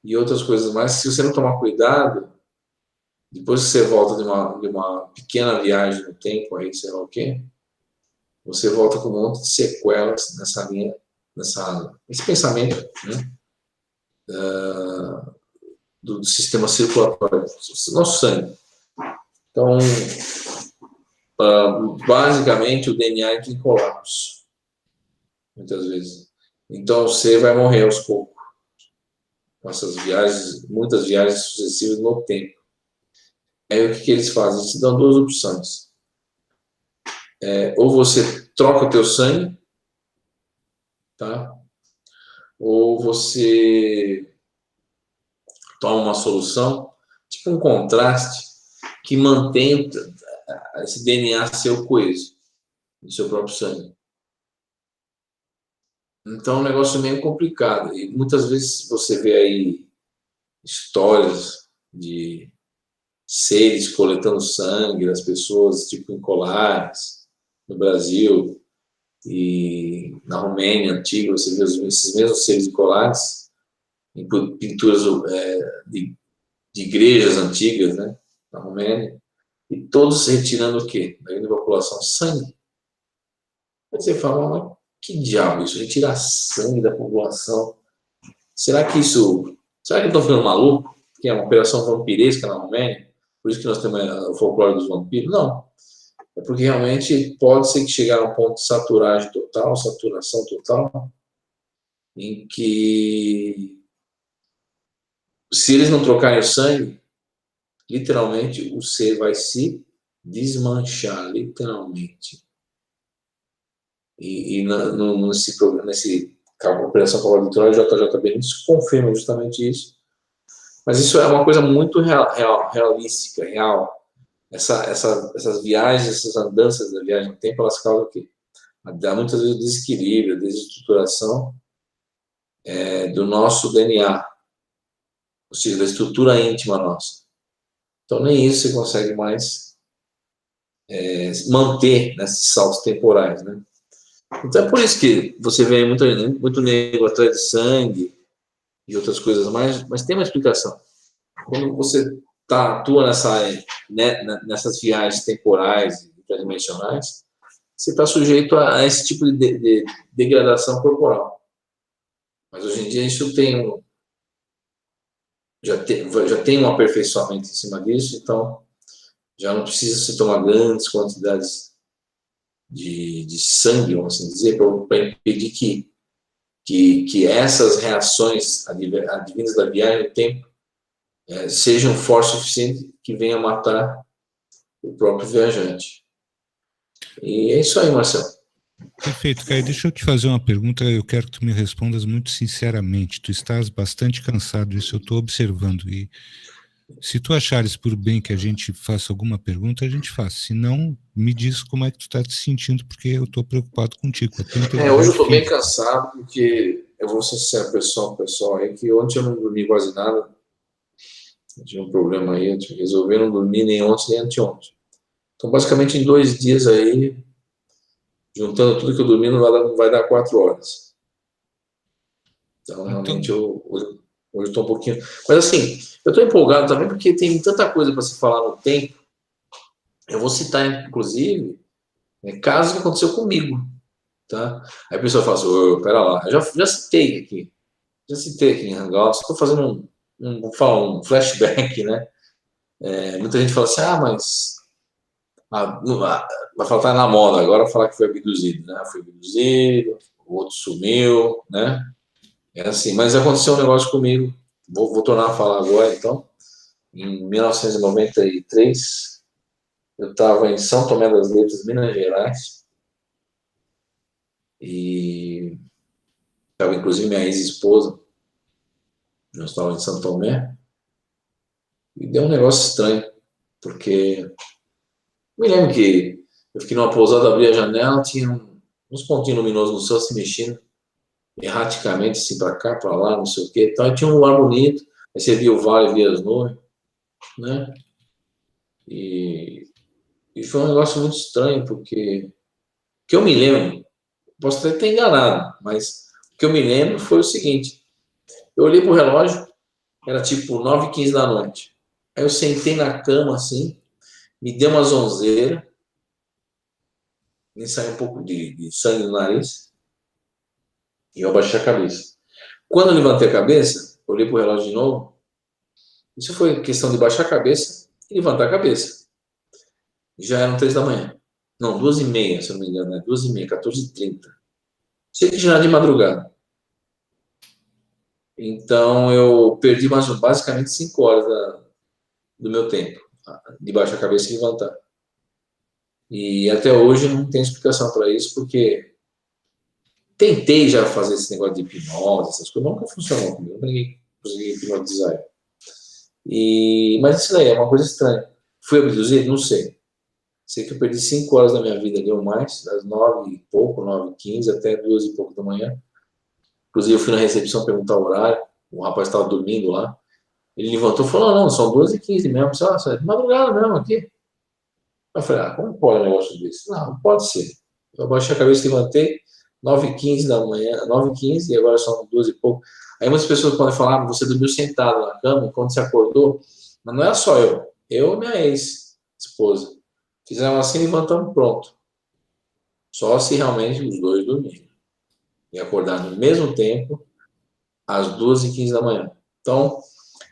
e outras coisas mais. Se você não tomar cuidado, depois que você volta de uma pequena viagem no tempo, aí, sei lá o quê, você volta com um monte de sequelas nessa linha, nesse pensamento, né? Do sistema circulatório, nosso sangue. Então, basicamente, o DNA entra em colapso, muitas vezes. Então, você vai morrer aos poucos, com essas viagens, muitas viagens sucessivas no tempo. Aí, o que eles fazem? Eles te dão duas opções. Ou você troca o teu sangue, tá? Ou você toma uma solução, tipo um contraste, que mantém esse DNA seu coeso, no seu próprio sangue. Então é um negócio meio complicado. E muitas vezes você vê aí histórias de seres coletando sangue das pessoas, tipo em colares, no Brasil e na Romênia antiga, você vê esses mesmos seres colares em pinturas de igrejas antigas, né, na Romênia, e todos retirando o quê? Da grande população? Sangue. Aí você fala, mas que diabo isso? Retirar sangue da população? Será que estão ficando maluco? Que é uma operação vampiresca na Romênia? Por isso que nós temos o folclore dos vampiros? Não. É porque realmente pode ser que chegar a um ponto de saturação total, em que se eles não trocarem o sangue, literalmente o ser vai se desmanchar, literalmente. E nesse Operação Cavalo de Troia, o JJ Benítez confirma justamente isso. Mas isso é uma coisa muito realística, real. Essas viagens, essas andanças da viagem no tempo, elas causam o quê? Dá muitas vezes desequilíbrio, desestruturação do nosso DNA, ou seja, da estrutura íntima nossa. Então, nem isso você consegue mais manter nesses saltos temporais, né? Então, é por isso que você vê muito nego atrás de sangue e outras coisas mais, mas tem uma explicação. Quando você atua nessas viagens temporais e interdimensionais, você está sujeito a esse tipo de degradação corporal. Mas hoje em dia isso já tem um aperfeiçoamento em cima disso, então já não precisa se tomar grandes quantidades de sangue, vamos assim dizer, para impedir que essas reações advindas da viagem no tempo sejam forte o suficiente que venha matar o próprio viajante. E é isso aí, Marcelo. Perfeito, Caio. Deixa eu te fazer uma pergunta, eu quero que tu me respondas muito sinceramente. Tu estás bastante cansado, isso eu estou observando. E se tu achares por bem que a gente faça alguma pergunta, a gente faz. Se não, me diz como é que tu está te sentindo, porque eu estou preocupado contigo. Hoje eu estou bem cansado, porque eu vou ser sincero, pessoal aí, que ontem eu não dormi quase nada. Eu tinha um problema aí, eu tinha que resolver, não dormi nem ontem nem anteontem. Então, basicamente, em 2 dias aí, juntando tudo que eu dormi, não vai dar 4 horas. Então, realmente, hoje eu estou um pouquinho... Mas, assim, eu estou empolgado também, porque tem tanta coisa para se falar no tempo. Eu vou citar, inclusive, casos que aconteceu comigo. Tá? Aí a pessoa fala assim, pera lá, eu já citei aqui em Hangouts, estou fazendo um flashback, né? Muita gente fala assim, mas vai falar na moda agora falar que foi abduzido, né? Foi abduzido, o outro sumiu, né? É assim, mas aconteceu um negócio comigo, vou tornar a falar agora, então. Em 1993, eu estava em São Tomé das Letras, Minas Gerais, e estava inclusive minha ex-esposa, nós estávamos em São Tomé, e deu um negócio estranho, porque me lembro que eu fiquei numa pousada, abri a janela, tinha uns pontinhos luminosos no céu se mexendo, erraticamente, assim, para cá, para lá, não sei o quê. Então, tinha um lugar bonito, aí você via o vale, via as nuvens, né? E foi um negócio muito estranho, porque o que eu me lembro, posso até ter enganado, mas o que eu me lembro foi o seguinte, eu olhei pro relógio, era tipo 9h15 da noite. Aí eu sentei na cama, assim, me deu uma zonzeira, me saiu um pouco de sangue no nariz, e eu abaixei a cabeça. Quando eu levantei a cabeça, olhei pro relógio de novo, isso foi questão de baixar a cabeça e levantar a cabeça. Já eram 3 da manhã. Não, 2h30, se eu não me engano, né? 2h30, 14h30. Sei que já era de madrugada. Então, eu perdi basicamente 5 horas do meu tempo, de baixar a cabeça e levantar. E até hoje não tem explicação para isso, porque tentei já fazer esse negócio de hipnose, essas coisas, nunca funcionou comigo, ninguém conseguiu hipnotizar. Mas isso daí é uma coisa estranha. Fui abduzido? Não sei. Sei que eu perdi 5 horas da minha vida ali ou mais, das 9 e pouco, 9h15 até 2 e pouco da manhã. Inclusive eu fui na recepção perguntar o horário, o rapaz estava dormindo lá. Ele levantou e falou, não, são 2h15 mesmo. Isso é de madrugada mesmo aqui. Eu falei, como pode um negócio desse? Não pode ser. Eu abaixei a cabeça e levantei, 9h15 da manhã, 9h15, e agora são 12 e pouco. Aí muitas pessoas podem falar, você dormiu sentado na cama, e quando você acordou, mas não é só eu e minha ex-esposa. Fizemos assim, levantamos, pronto. Só se realmente os dois dormirem. E acordar no mesmo tempo, às 2h15 da manhã. Então,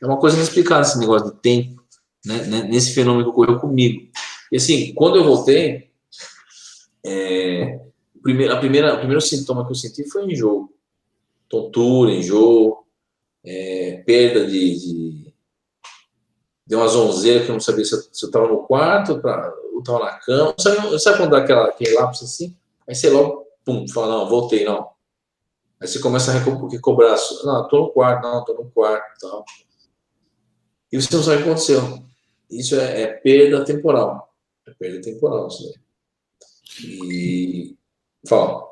é uma coisa inexplicável esse negócio de tempo, né, nesse fenômeno que ocorreu comigo. E assim, quando eu voltei, o primeiro sintoma que eu senti foi enjoo. Tontura, enjoo, perda de uma zonzeira que eu não sabia se eu estava no quarto ou estava na cama. Sabe quando dá aquele lápis assim? Aí você logo, pum, fala, não, voltei, não. Aí você começa a recobrar, não, estou no quarto, não, estou no quarto, tal. E você não sabe o que aconteceu. Isso é perda temporal. É perda temporal, isso daí. E fala.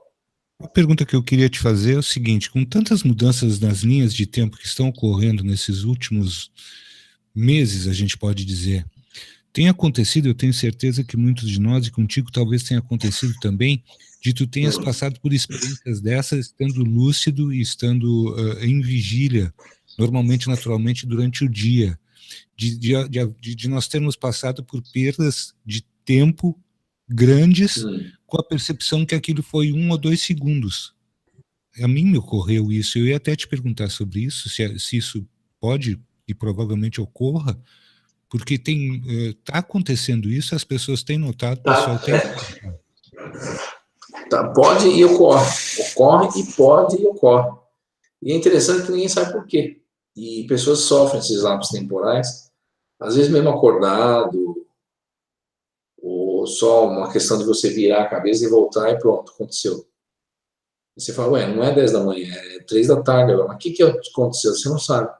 A pergunta que eu queria te fazer é o seguinte: com tantas mudanças nas linhas de tempo que estão ocorrendo nesses últimos meses, a gente pode dizer, tem acontecido, eu tenho certeza que muitos de nós, e contigo talvez tenha acontecido também, de tu tenhas passado por experiências dessas, estando lúcido e estando em vigília, normalmente, naturalmente, durante o dia, de nós termos passado por perdas de tempo grandes, com a percepção que aquilo foi 1 ou 2 segundos. A mim me ocorreu isso, eu ia até te perguntar sobre isso, se isso pode e provavelmente ocorra, porque tá acontecendo isso, as pessoas têm notado, o pessoal tem... Pode e ocorre. Ocorre e pode e ocorre. E é interessante que ninguém sabe por quê. E pessoas sofrem esses lapsos temporais, às vezes mesmo acordado, ou só uma questão de você virar a cabeça e voltar e pronto, aconteceu. E você fala, não é 10 da manhã, é 3 da tarde agora. Mas o que aconteceu? Você não sabe.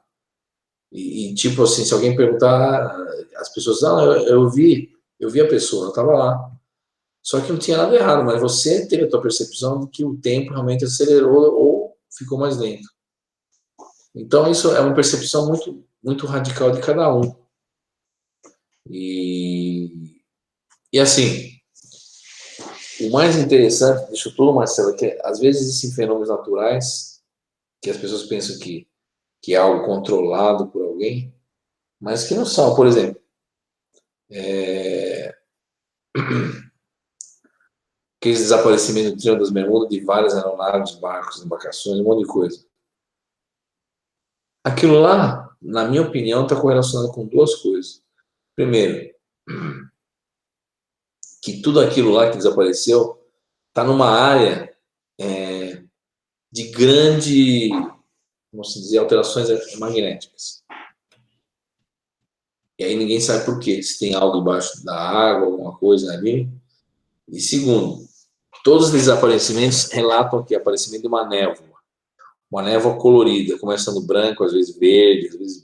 E tipo assim, se alguém perguntar, as pessoas dizem, eu vi a pessoa, eu estava lá. Só que não tinha nada errado, mas você teve a tua percepção de que o tempo realmente acelerou ou ficou mais lento. Então isso é uma percepção muito, muito radical de cada um. E assim, o mais interessante disso tudo, Marcelo, é que às vezes existem fenômenos naturais que as pessoas pensam que é algo controlado por alguém, mas que não são. Por exemplo, aqueles desaparecimentos do Triângulo das Bermudas de várias aeronaves, barcos, embarcações, um monte de coisa. Aquilo lá, na minha opinião, está correlacionado com 2 coisas. Primeiro, que tudo aquilo lá que desapareceu está numa área de grande, vamos dizer, alterações magnéticas. E aí ninguém sabe por quê, se tem algo embaixo da água, alguma coisa ali. E segundo, todos os desaparecimentos relatam aqui aparecimento de uma névoa colorida, começando branco, às vezes verde, às vezes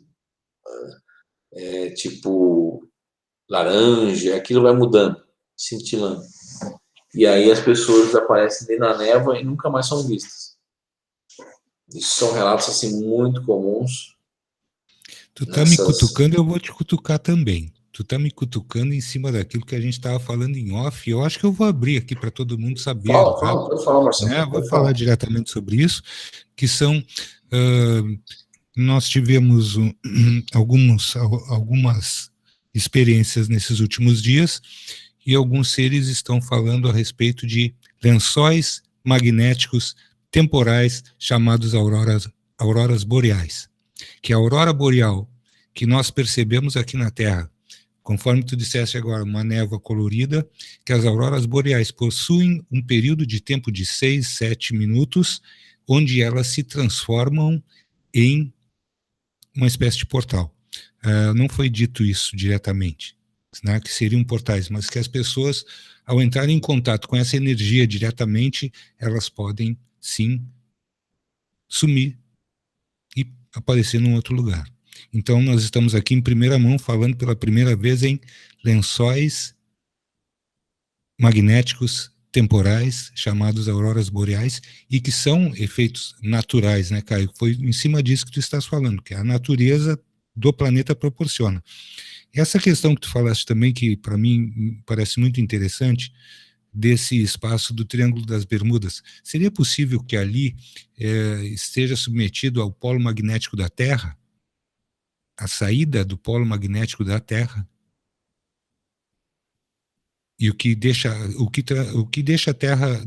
tipo laranja, aquilo vai mudando, cintilando. E aí as pessoas desaparecem dentro da névoa e nunca mais são vistas. Isso são relatos assim muito comuns. Tu tá me cutucando, eu vou te cutucar também. Tu tá me cutucando em cima daquilo que a gente estava falando em off. Eu acho que eu vou abrir aqui para todo mundo saber. Fala, Marcelo. Né? Vou falar diretamente sobre isso, que são... nós tivemos algumas experiências nesses últimos dias e alguns seres estão falando a respeito de lençóis magnéticos temporais chamados auroras boreais. Que a aurora boreal que nós percebemos aqui na Terra, conforme tu disseste agora, uma névoa colorida, que as auroras boreais possuem um período de tempo de 6, 7 minutos, onde elas se transformam em uma espécie de portal. Não foi dito isso diretamente, né, que seriam portais, mas que as pessoas, ao entrarem em contato com essa energia diretamente, elas podem, sim, sumir e aparecer num outro lugar. Então, nós estamos aqui em primeira mão falando pela primeira vez em lençóis magnéticos temporais, chamados auroras boreais, e que são efeitos naturais, né, Caio? Foi em cima disso que tu estás falando, que a natureza do planeta proporciona. Essa questão que tu falaste também, que para mim parece muito interessante, desse espaço do Triângulo das Bermudas, seria possível que ali esteja submetido ao polo magnético da Terra, a saída do polo magnético da Terra? E o que deixa a Terra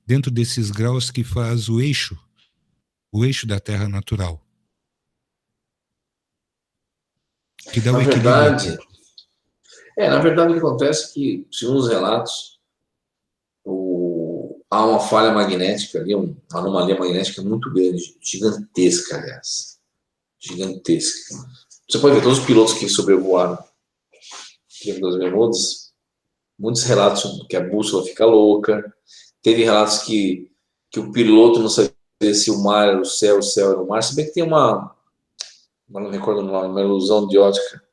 dentro desses graus que faz o eixo da Terra natural, que dá Na o equilíbrio. na verdade o que acontece é que, segundo os relatos, há uma falha magnética ali, uma anomalia magnética muito grande, gigantesca, aliás. Gigantesca. Você pode ver todos os pilotos que sobrevoaram o Triângulo das Bermudas, muitos relatos que a bússola fica louca. Teve relatos que o piloto não sabia se o mar era o céu era o mar. Se bem que tem não me recordo o nome, uma ilusão de ótica.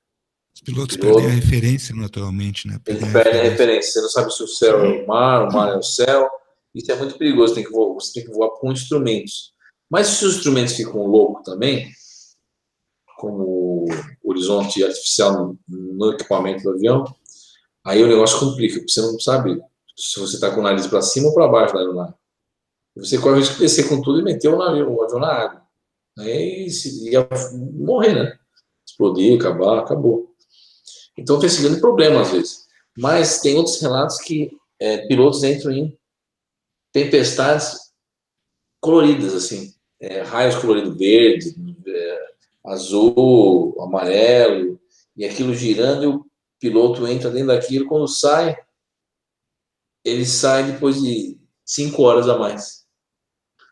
Os pilotos perdem a referência naturalmente, né? Eles perdem a referência. Você não sabe se o céu é o mar é o céu. Isso é muito perigoso. Você tem que voar com instrumentos. Mas se os instrumentos ficam loucos também, como o horizonte artificial no equipamento do avião, aí o negócio complica, porque você não sabe se você está com o nariz para cima ou para baixo da aeronave. Você corre o risco de descer com tudo e meter o avião na água. Aí ia morrer, né? Explodir, acabar, acabou. Então tem esse grande problema às vezes. Mas tem outros relatos que pilotos entram em tempestades coloridas, assim, raios coloridos verde, azul, amarelo, e aquilo girando, e o piloto entra dentro daquilo. Quando sai, ele sai depois de 5 horas a mais.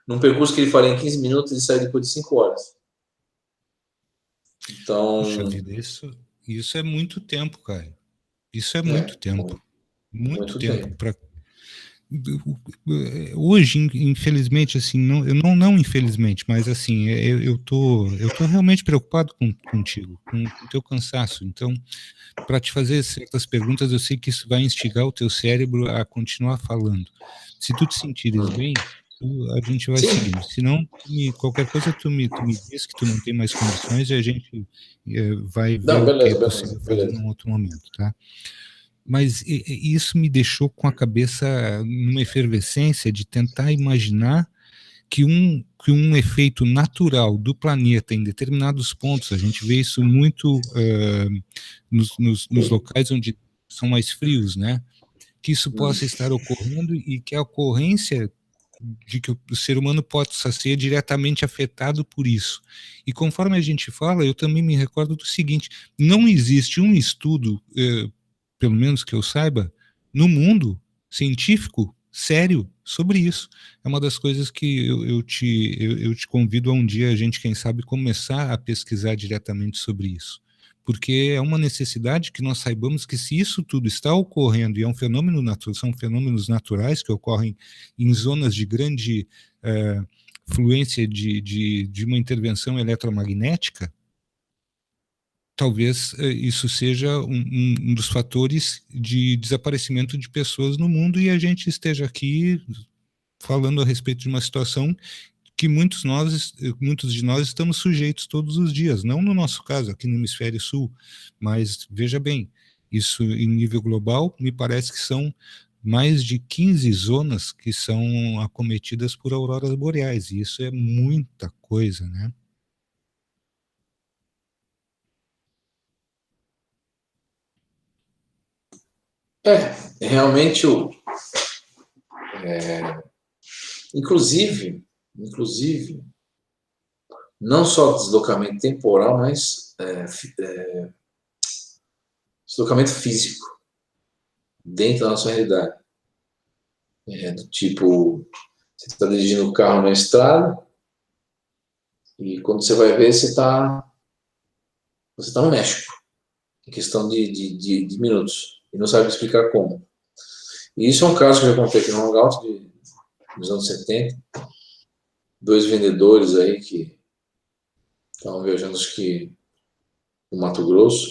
Num percurso que ele faria em 15 minutos, ele sai depois de 5 horas. Então. Puxa vida, isso é muito tempo, cara. Isso é muito tempo. Muito tempo. Hoje, infelizmente, assim, não infelizmente, mas assim, eu tô realmente preocupado contigo, com o teu cansaço. Então, para te fazer certas perguntas, eu sei que isso vai instigar o teu cérebro a continuar falando. Se tu te sentires bem, a gente vai seguindo. Se não, qualquer coisa tu me diz que tu não tem mais condições e a gente vai ver o que é possível fazer num outro momento, tá? Mas isso me deixou com a cabeça numa efervescência de tentar imaginar que um efeito natural do planeta em determinados pontos, a gente vê isso muito nos locais onde são mais frios, né? Que isso possa estar ocorrendo e que a ocorrência de que o ser humano possa ser diretamente afetado por isso. E conforme a gente fala, eu também me recordo do seguinte: não existe um estudo, pelo menos que eu saiba, no mundo científico sério sobre isso. É uma das coisas que eu te convido a um dia a gente, quem sabe, começar a pesquisar diretamente sobre isso. Porque é uma necessidade que nós saibamos que se isso tudo está ocorrendo, e é um fenômeno natural, são fenômenos naturais que ocorrem em zonas de grande fluência de uma intervenção eletromagnética, talvez isso seja um dos fatores de desaparecimento de pessoas no mundo, e a gente esteja aqui falando a respeito de uma situação que muitos de nós estamos sujeitos todos os dias, não no nosso caso, aqui no hemisfério sul, mas veja bem, isso em nível global, me parece que são mais de 15 zonas que são acometidas por auroras boreais, e isso é muita coisa, né? Realmente inclusive, não só deslocamento temporal, mas deslocamento físico dentro da nossa realidade. Do tipo, você está dirigindo o carro na estrada e quando você vai ver, você está no México, em questão de minutos, e não sabe explicar como. E isso é um caso que eu já contei aqui no Hangout dos anos 70, 2 vendedores aí que estavam viajando, acho que no Mato Grosso,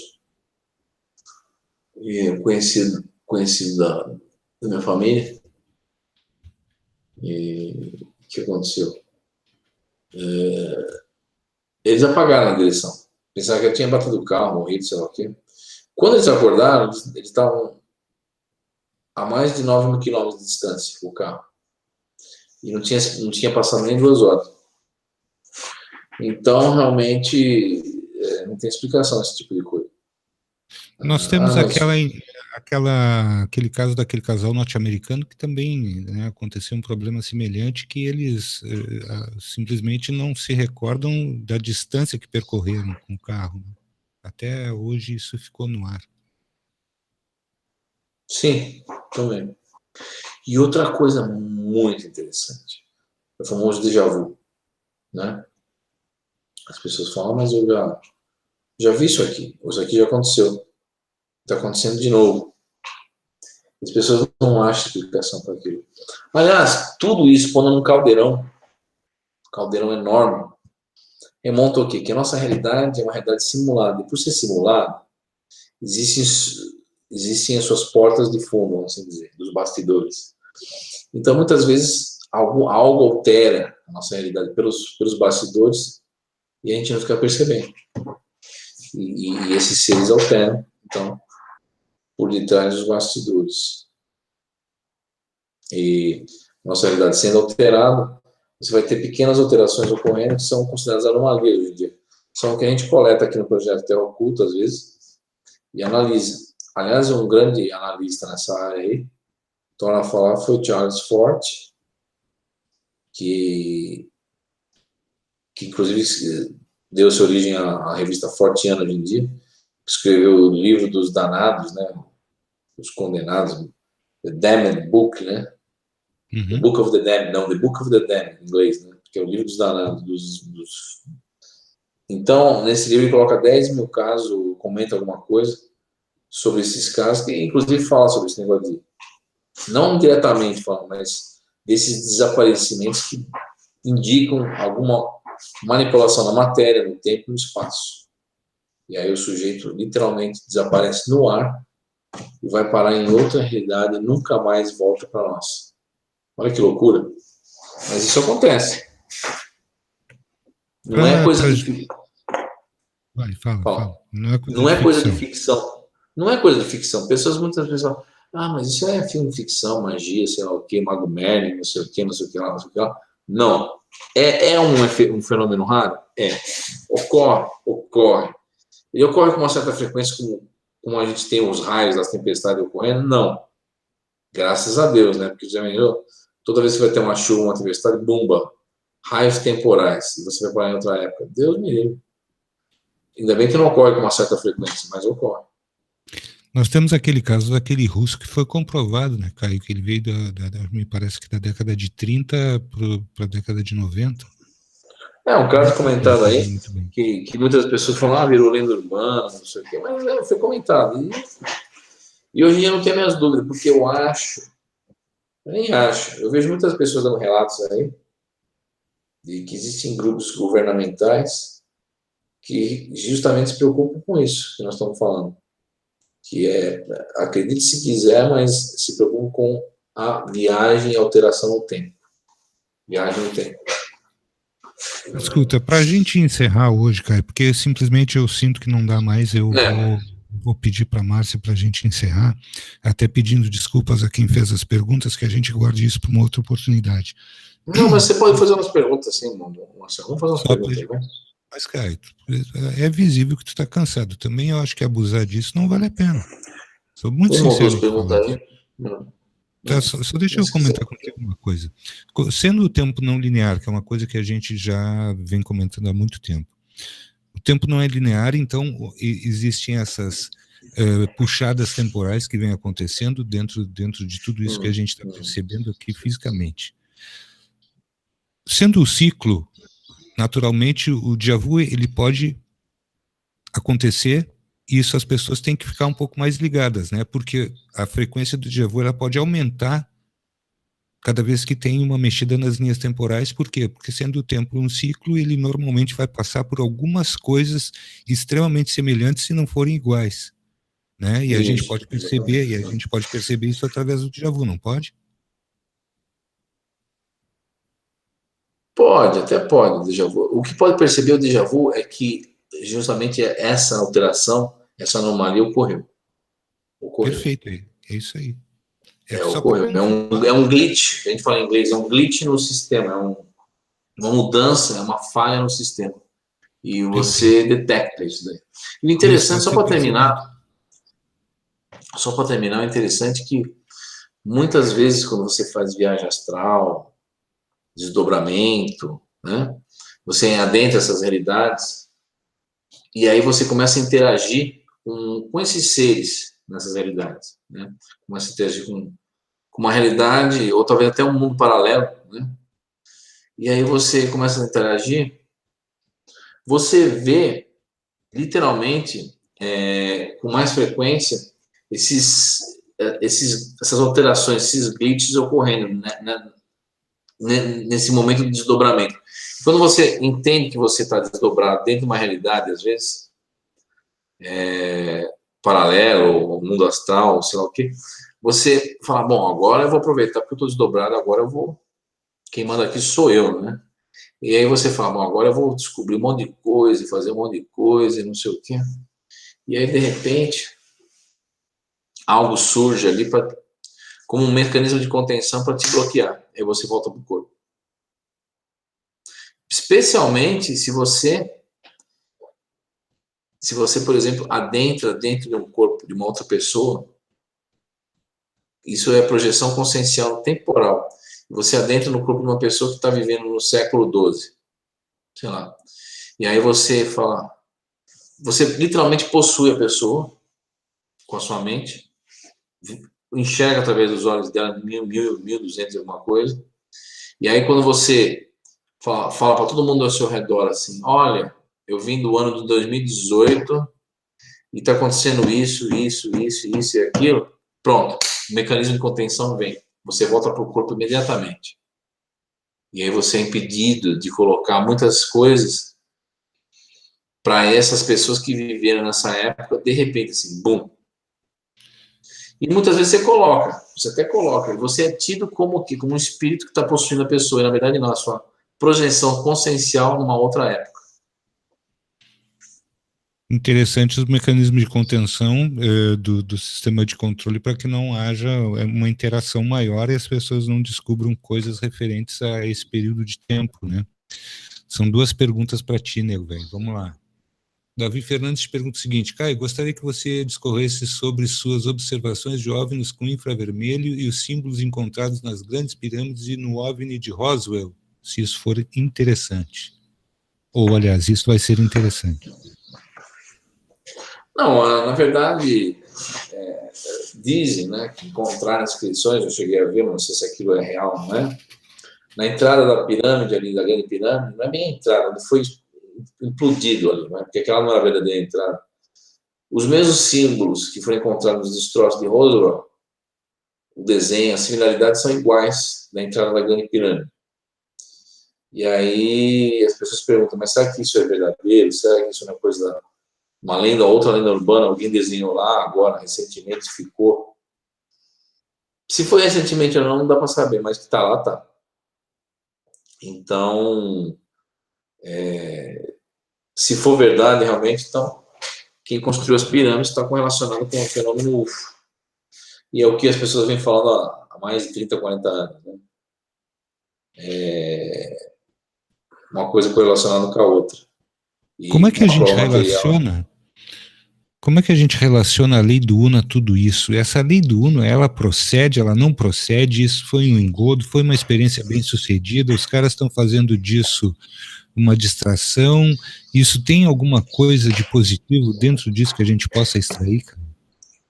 e conhecido da minha família. E o que aconteceu? Eles apagaram a direção. Pensaram que eu tinha batido o carro, morrido, sei lá o quê. Quando eles acordaram, eles estavam a mais de 9.000 quilômetros de distância, o carro. E não tinha passado nem 2 horas. Então, realmente, não tem explicação esse tipo de coisa. Nós temos aquele caso daquele casal norte-americano que também, né, aconteceu um problema semelhante, que eles simplesmente não se recordam da distância que percorreram com o carro. Até hoje isso ficou no ar. Sim, também. E outra coisa muito interessante, é o famoso déjà vu, né? As pessoas falam, mas eu já vi isso aqui já aconteceu, está acontecendo de novo. As pessoas não acham explicação para aquilo. Aliás, tudo isso pondo num caldeirão enorme, remonta o quê? Que a nossa realidade é uma realidade simulada. E por ser simulada, existem as suas portas de fundo, vamos assim dizer, dos bastidores. Então, muitas vezes, algo altera a nossa realidade pelos bastidores e a gente não fica percebendo. E esses seres alteram, então, por detrás dos bastidores. E nossa realidade sendo alterada, você vai ter pequenas alterações ocorrendo que são consideradas anomalias hoje em dia. São o que a gente coleta aqui no projeto Terra Oculta, às vezes, e analisa. Aliás, um grande analista nessa área aí, torna a falar, foi o Charles Fort, que inclusive deu-se origem à revista Fortiana hoje em dia, que escreveu o livro dos danados, né? Os condenados, The Damned Book, né? Uhum. The Book of the Damned, não, The Book of the Damned, em inglês, né? Que é o livro dos danados. Então, nesse livro ele coloca 10.000 casos, comenta alguma coisa sobre esses casos, que inclusive fala sobre esse negócio de, não diretamente falando, mas desses desaparecimentos que indicam alguma manipulação na matéria, no tempo e no espaço. E aí o sujeito literalmente desaparece no ar e vai parar em outra realidade e nunca mais volta para nós. Olha que loucura. Mas isso acontece. Não é coisa de... Vai, fala. Não é coisa de ficção. Não é coisa de ficção. Pessoas muitas vezes falam, mas isso é filme de ficção, magia, sei lá o quê, Mago Merlin, não sei o quê, não sei o que lá, não sei o que lá. Não. É um fenômeno raro? É. Ocorre. Ele ocorre com uma certa frequência, como a gente tem os raios das tempestades ocorrendo? Não. Graças a Deus, né? Porque já imaginou? Toda vez que vai ter uma chuva, uma tempestade, bumba. Raios temporais. E você vai parar em outra época. Deus me livre. Ainda bem que não ocorre com uma certa frequência, mas ocorre. Nós temos aquele caso daquele russo que foi comprovado, né, Caio, que ele veio me parece que da década de 30 para a década de 90. É um caso comentado aí, que muitas pessoas falam, virou lenda urbana, não sei o quê, mas foi comentado. E hoje em dia eu não tenho minhas dúvidas, porque eu vejo muitas pessoas dando relatos aí, de que existem grupos governamentais que justamente se preocupam com isso que nós estamos falando. Que acredite se quiser, mas se preocupam com a viagem e alteração no tempo. Viagem no tempo. Escuta, para a gente encerrar hoje, Caio, porque simplesmente eu sinto que não dá mais, eu vou pedir para a Márcia para a gente encerrar, até pedindo desculpas a quem fez as perguntas, que a gente guarde isso para uma outra oportunidade. Não, mas você pode fazer umas perguntas assim, Marcelo. Vamos fazer umas perguntas, né? Mas, Caio, é visível que tu está cansado. Também eu acho que abusar disso não vale a pena. Sou muito sincero. Só deixa eu comentar contigo uma coisa. Sendo o tempo não linear, que é uma coisa que a gente já vem comentando há muito tempo, o tempo não é linear, então existem essas puxadas temporais que vêm acontecendo dentro de tudo isso que a gente está percebendo aqui fisicamente. Sendo o ciclo, naturalmente, o déjà vu ele pode acontecer. Isso as pessoas têm que ficar um pouco mais ligadas, né? Porque a frequência do déjà vu ela pode aumentar cada vez que tem uma mexida nas linhas temporais. Por quê? Porque sendo o tempo um ciclo, ele normalmente vai passar por algumas coisas extremamente semelhantes se não forem iguais, né? E a gente pode perceber isso através do déjà vu, não pode? Pode, até pode, o déjà vu. O que pode perceber o déjà vu é que justamente essa alteração, essa anomalia ocorreu. Perfeito, é isso aí. Ocorreu. É um glitch, a gente fala em inglês, é um glitch no sistema, uma mudança, é uma falha no sistema. E você detecta isso daí. E o interessante, só para terminar, é interessante que muitas vezes quando você faz viagem astral, desdobramento, né, você adentra essas realidades e aí você começa a interagir com esses seres nessas realidades, né? Começa a interagir com uma realidade, ou talvez até um mundo paralelo, né? E aí você começa a interagir, você vê, literalmente, com mais frequência, essas alterações, esses glitches ocorrendo, né, nesse momento de desdobramento. Quando você entende que você está desdobrado dentro de uma realidade, às vezes, paralelo, mundo astral, sei lá o quê, você fala, bom, agora eu vou aproveitar porque eu estou desdobrado, agora eu vou... Quem manda aqui sou eu, né? E aí você fala, bom, agora eu vou descobrir um monte de coisa, fazer um monte de coisa, não sei o quê. E aí, de repente, algo surge ali como um mecanismo de contenção para te bloquear. Aí você volta para o corpo. Especialmente se você, por exemplo, adentra dentro de um corpo de uma outra pessoa. Isso é projeção consciencial temporal. Você adentra no corpo de uma pessoa que está vivendo no século XII. Sei lá. E aí você fala... Você literalmente possui a pessoa com a sua mente, enxerga através dos olhos dela 1.200 alguma coisa, e aí quando você fala para todo mundo ao seu redor assim, olha, eu vim do ano de 2018 e está acontecendo isso e aquilo, pronto, o mecanismo de contenção vem, você volta para o corpo imediatamente. E aí você é impedido de colocar muitas coisas para essas pessoas que viveram nessa época, de repente, assim, bum. E muitas vezes você até coloca, você é tido como um espírito que está possuindo a pessoa, e na verdade não, a sua projeção consciencial numa outra época. Interessante os mecanismos de contenção do sistema de controle para que não haja uma interação maior e as pessoas não descubram coisas referentes a esse período de tempo, né? São duas perguntas para ti, nego, velho. Vamos lá. Davi Fernandes te pergunta o seguinte: Caio, gostaria que você discorresse sobre suas observações de OVNIs com infravermelho e os símbolos encontrados nas grandes pirâmides e no OVNI de Roswell, se isso for interessante. Ou, aliás, isso vai ser interessante. Não, na verdade, dizem, né, que encontraram inscrições, eu cheguei a ver, mas não sei se aquilo é real, não é? Na entrada da pirâmide, ali da grande pirâmide, não é bem a entrada, não foi implodido ali, né? Porque aquela não era a verdadeira entrada. Os mesmos símbolos que foram encontrados nos destroços de Roswell, o desenho, as similaridades são iguais na entrada da grande pirâmide. E aí as pessoas perguntam, mas será que isso é verdadeiro? Será que isso é uma coisa, uma lenda, outra lenda urbana, alguém desenhou lá agora, recentemente ficou? Se foi recentemente ou não dá para saber, mas que está lá, está. Então, se for verdade realmente, então quem construiu as pirâmides está relacionado com o fenômeno UFO. E é o que as pessoas vêm falando há mais de 30, 40 anos. Né? Uma coisa correlacionada com a outra. E como é que a gente relaciona? Como é que a gente relaciona a lei do Uno a tudo isso? Essa lei do Uno, ela procede, ela não procede? Isso foi um engodo, foi uma experiência bem sucedida, os caras estão fazendo disso uma distração, isso tem alguma coisa de positivo dentro disso que a gente possa extrair, cara?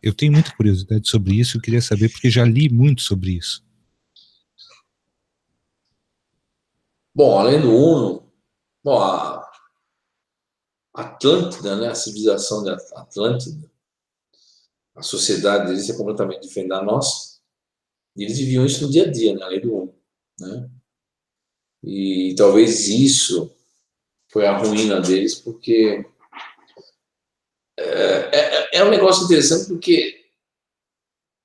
Eu tenho muita curiosidade sobre isso, eu queria saber, porque já li muito sobre isso. Bom, além do Uno, bom, a Atlântida, né, a civilização de Atlântida, a sociedade deles é completamente diferente da nossa, e eles viviam isso no dia a dia, né, além do Uno, né? E talvez isso foi a ruína deles, porque é um negócio interessante, porque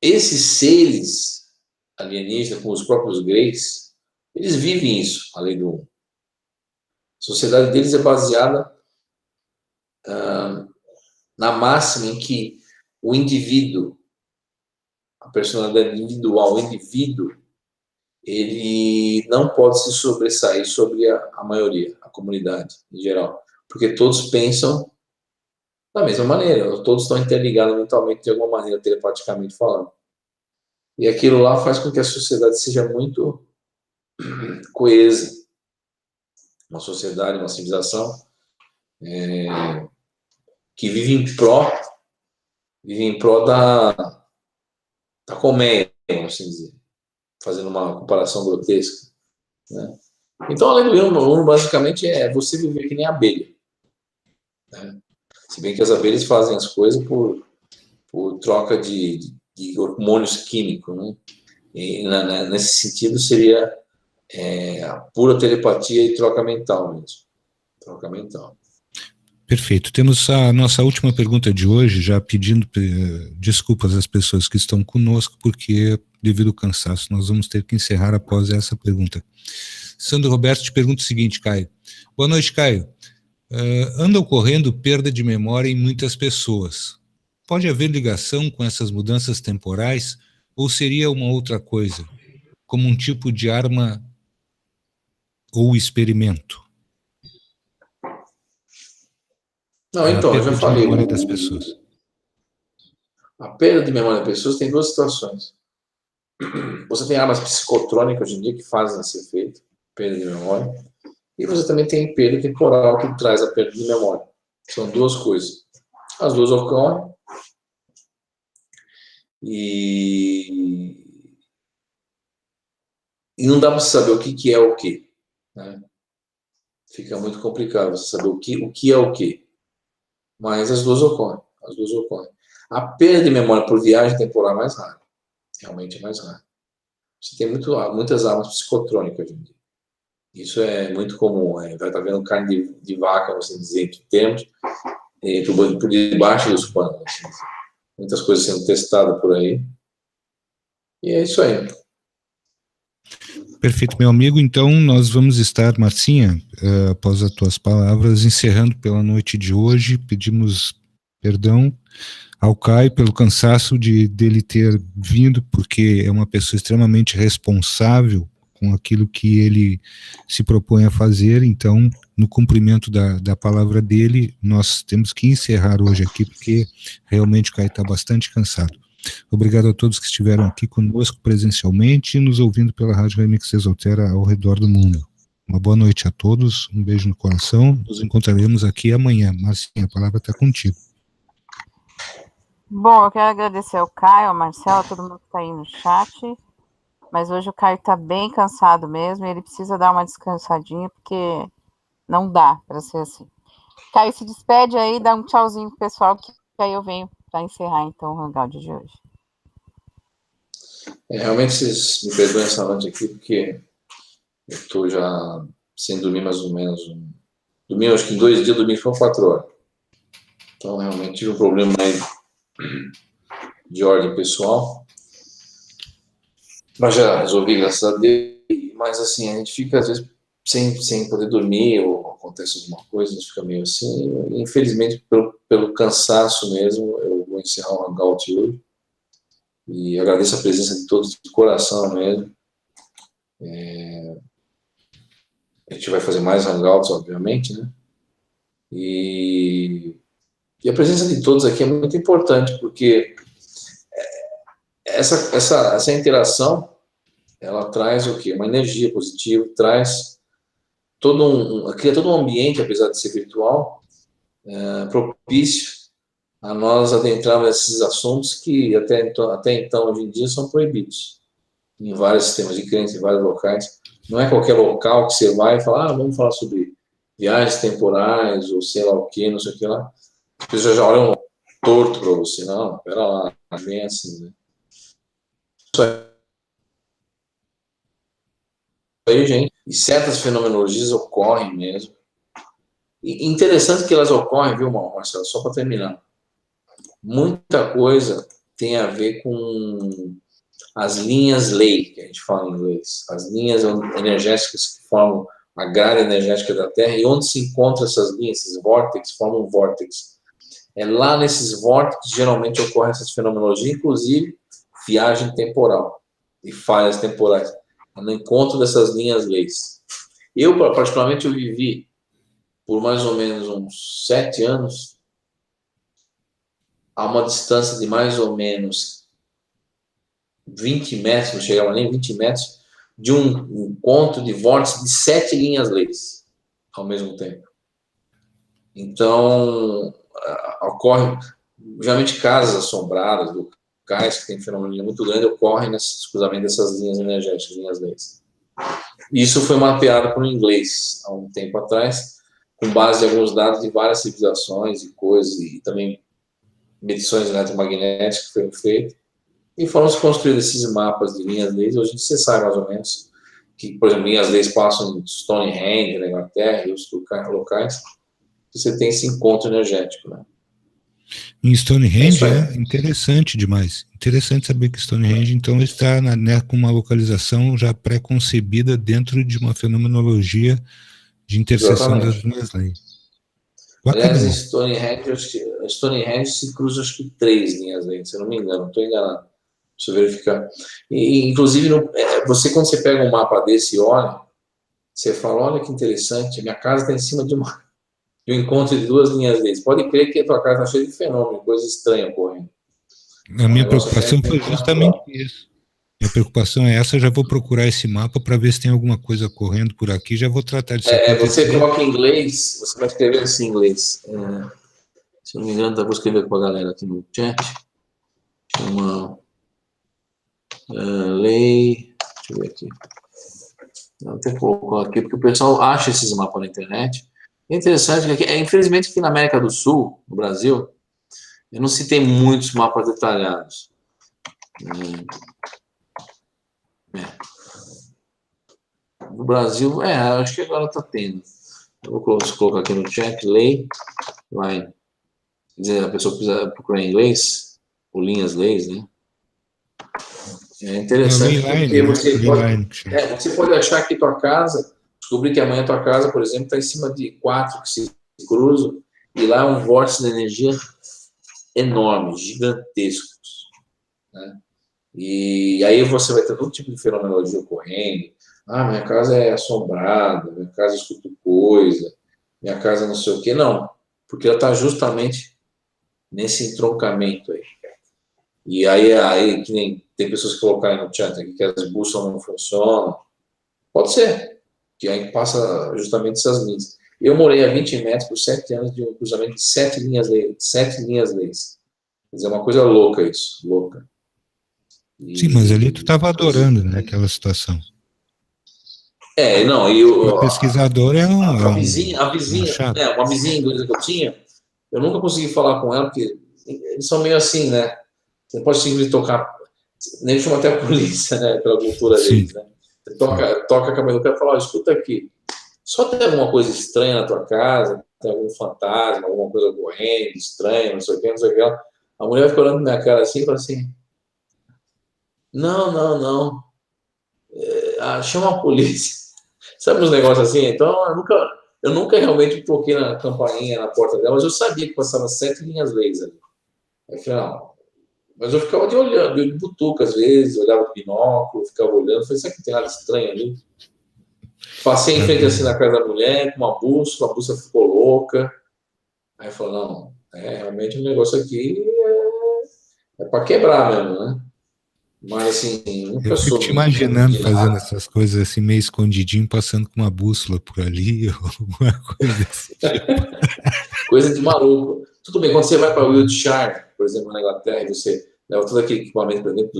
esses seres alienígenas, com os próprios Greys, eles vivem isso, a lei do Uno. A sociedade deles é baseada na máxima em que o indivíduo, a personalidade individual, o indivíduo, ele não pode se sobressair sobre a maioria, a comunidade em geral, porque todos pensam da mesma maneira, todos estão interligados mentalmente de alguma maneira, telepaticamente falando. E aquilo lá faz com que a sociedade seja muito coesa. Uma sociedade, uma civilização que vive em pró da colmeia, vamos assim dizer, fazendo uma comparação grotesca, né? Então, a lei do Uno, basicamente, é você viver que nem abelha, né? Se bem que as abelhas fazem as coisas por troca de hormônios químicos, né? E, nesse sentido, seria a pura telepatia e troca mental mesmo. Troca mental. Perfeito. Temos a nossa última pergunta de hoje, já pedindo desculpas às pessoas que estão conosco, porque, devido ao cansaço, nós vamos ter que encerrar após essa pergunta. Sandro Roberto te pergunta o seguinte, Caio. Boa noite, Caio. Anda ocorrendo perda de memória em muitas pessoas. Pode haver ligação com essas mudanças temporais ou seria uma outra coisa, como um tipo de arma ou experimento? Não, então, eu já falei. A perda de memória das pessoas. A perda de memória das pessoas tem duas situações. Você tem armas psicotrônicas hoje em dia que fazem esse efeito, perda de memória, e você também tem perda temporal que traz a perda de memória. São duas coisas. As duas ocorrem e não dá para saber o que é o que, né? Fica muito complicado você saber o que é o que. Mas as duas ocorrem. As duas ocorrem. A perda de memória por viagem temporal é mais rara. Realmente é mais rara. Você tem muitas armas psicotrônicas hoje em dia. Isso é muito comum. Vai estar vendo carne de vaca, assim dizer, entre termos, por debaixo dos panos. Assim. Muitas coisas sendo testadas por aí. E é isso aí. Perfeito, meu amigo. Então, nós vamos estar, Marcinha, após as tuas palavras, encerrando pela noite de hoje. Pedimos perdão ao Caio pelo cansaço dele ter vindo, porque é uma pessoa extremamente responsável com aquilo que ele se propõe a fazer. Então, no cumprimento da palavra dele, nós temos que encerrar hoje aqui, porque realmente o Caio está bastante cansado. Obrigado a todos que estiveram aqui conosco presencialmente e nos ouvindo pela Rádio Remix Exaltera ao redor do mundo. Uma boa noite a todos, um beijo no coração. Nos encontraremos aqui amanhã. Marcinha, a palavra está contigo. Bom, eu quero agradecer ao Caio, ao Marcelo, a todo mundo que está aí no chat. Mas hoje o Caio está bem cansado mesmo, e ele precisa dar uma descansadinha, porque não dá para ser assim. Caio, se despede aí, dá um tchauzinho pro pessoal, que aí eu venho para encerrar então o Hangout de hoje. Realmente vocês me perdoem essa noite aqui, porque eu estou já sem dormir mais ou menos. Dormi, acho que em 2 dias, dormi só 4 horas. Então, realmente tive um problema aí de ordem pessoal. Mas já resolvi, graças a Deus. Mas assim, a gente fica às vezes sem poder dormir, ou acontece alguma coisa, a gente fica meio assim. Infelizmente, pelo cansaço mesmo, eu vou encerrar o Hangout hoje. E agradeço a presença de todos de coração mesmo. A gente vai fazer mais Hangouts, obviamente, né? E a presença de todos aqui é muito importante, porque essa interação, ela traz o quê? Uma energia positiva, traz cria todo um ambiente, apesar de ser virtual, propício a nós adentrarmos nesses assuntos que até então, hoje em dia, são proibidos em vários sistemas de crença, em vários locais. Não é qualquer local que você vai e fala, vamos falar sobre viagens temporais, ou sei lá o que, não sei o que lá. As pessoas já olham torto para você. Não, pera lá, não é bem assim, né? Isso aí, gente. E certas fenomenologias ocorrem mesmo. E interessante que elas ocorrem, viu, Marcelo? Só para terminar. Muita coisa tem a ver com as linhas lei, que a gente fala em inglês. As linhas energéticas que formam grade energética da Terra, e onde se encontram essas linhas, esses vórtices, formam um vórtice. É lá nesses vórtices que geralmente ocorrem essas fenomenologias, inclusive viagem temporal e falhas temporais, no encontro dessas linhas-leis. Eu, particularmente, eu vivi por mais ou menos uns 7 anos a uma distância de mais ou menos 20 metros, não chegava nem 20 metros, de um encontro de vórtice de 7 linhas-leis ao mesmo tempo. Então, ocorre, geralmente casas assombradas, locais que têm fenômeno muito grande, ocorrem nesse cruzamento dessas linhas energéticas, linhas-leis. Isso foi mapeado por um inglês há um tempo atrás, com base em alguns dados de várias civilizações e coisas, e também medições eletromagnéticas que foram feitas, e foram construídos esses mapas de linhas-leis. Hoje você sabe mais ou menos que, por exemplo, linhas-leis passam em Stonehenge, na Inglaterra, e outros locais, você tem esse encontro energético, né? Em Stonehenge é interessante demais. Interessante saber que Stonehenge, então, está com uma localização já pré-concebida dentro de uma fenomenologia de interseção das linhas-leis. Aliás, em Stonehenge se cruza, acho que 3 linhas-leis, se eu não me engano, não estou enganado. Deixa eu verificar. Inclusive, você, quando você pega um mapa desse e olha, você fala, olha que interessante, minha casa está em cima de um encontro de 2 linhas-leis. Pode crer que a tua casa está cheia de fenômeno, coisa estranha ocorrendo. A minha preocupação foi justamente isso. Minha preocupação é essa, eu já vou procurar esse mapa para ver se tem alguma coisa ocorrendo por aqui, já vou tratar disso. Você coloca em inglês, você vai escrever assim em inglês. Se eu não me engano, vou escrever com a galera aqui no chat. Chama lei. Deixa eu ver aqui. Eu até coloco aqui, porque o pessoal acha esses mapas na internet. É interessante que, infelizmente, aqui na América do Sul, no Brasil, eu não citei muitos mapas detalhados. No Brasil, acho que agora está tendo. Eu vou colocar aqui no chat, lei, line. Quer dizer, a pessoa precisa procurar em inglês, ou linhas-leis, né? É interessante porque você pode achar que tua casa, descobrir que amanhã tua casa, por exemplo, está em cima de 4 que se cruzam, e lá é um vórtice de energia enorme, gigantescos, né? E aí você vai ter todo tipo de fenomenologia ocorrendo. Minha casa é assombrada, minha casa escuta coisa, minha casa não sei o quê. Não, porque ela está justamente nesse entroncamento aí. E aí que nem tem pessoas que colocaram no chat aqui que as bússolas não funcionam. Pode ser, que aí passa justamente essas linhas. Eu morei a 20 metros por 7 anos de um cruzamento de 7 linhas-leis. Quer dizer, é uma coisa louca isso, louca. Sim, mas ali tu estava adorando, né, aquela situação. Não, e o pesquisador é uma vizinha inglesa que eu tinha, eu nunca consegui falar com ela, porque eles são meio assim, né? Você não pode simplesmente tocar, nem chama até a polícia, né? Pela cultura deles, né? Você toca a câmera do cara e fala, escuta aqui, só tem alguma coisa estranha na tua casa, tem algum fantasma, alguma coisa correndo, estranha, não sei o que, não sei o que. A mulher fica olhando na minha cara assim e fala assim, não. Chama a polícia. Sabe uns negócios assim? Então, eu nunca realmente toquei na campainha, na porta dela, mas eu sabia que passava 7 linhas-leis ali. Aí eu falei, não. Mas eu ficava de butuca às vezes, olhava no binóculo, ficava olhando, falei, será que tem nada estranho ali? Passei em frente assim na casa da mulher, com uma bússola, a bússola ficou louca. Aí eu falei, não, realmente o negócio aqui é para quebrar mesmo, né? Mas assim, nunca eu fico te imaginando fazendo essas coisas assim, meio escondidinho, passando com uma bússola por ali, ou alguma coisa desse tipo. Coisa de maluco. Tudo bem, quando você vai para Wiltshire, por exemplo, na Inglaterra, e você leva todo aquele equipamento para dentro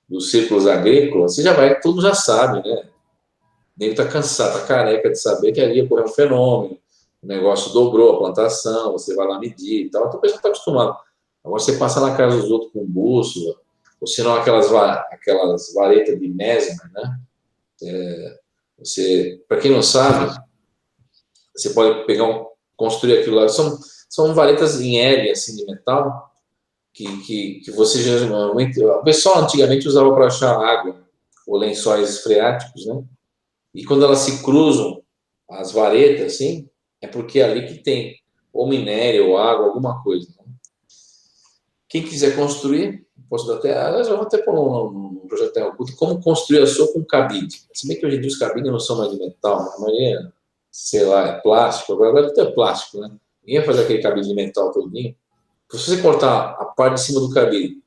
dos círculos agrícolas, você já vai, todo mundo já sabe, né? Nem está cansado, está careca de saber que ali ocorreu um fenômeno, o negócio dobrou a plantação, você vai lá medir e tal, então o pessoal está acostumado. Agora você passa na casa dos outros com bússola, ou se não aquelas varetas de Mesmer, né? Para quem não sabe, você pode construir aquilo lá, são varetas em L, assim, de metal, que você geralmente, o pessoal antigamente usava para achar água, ou lençóis freáticos, né? E quando elas se cruzam, as varetas, assim, é porque é ali que tem ou minério, ou água, alguma coisa. Quem quiser construir, posso dar até. Aliás, eu vou até pôr no projeto Terra Oculta como construir a sua com cabide. Se bem que hoje em dia os cabides não são mais de metal, a maioria, sei lá, é plástico. Agora tudo é plástico, né? Ninguém vai fazer aquele cabide de metal todinho. Se você cortar a parte de cima do cabide,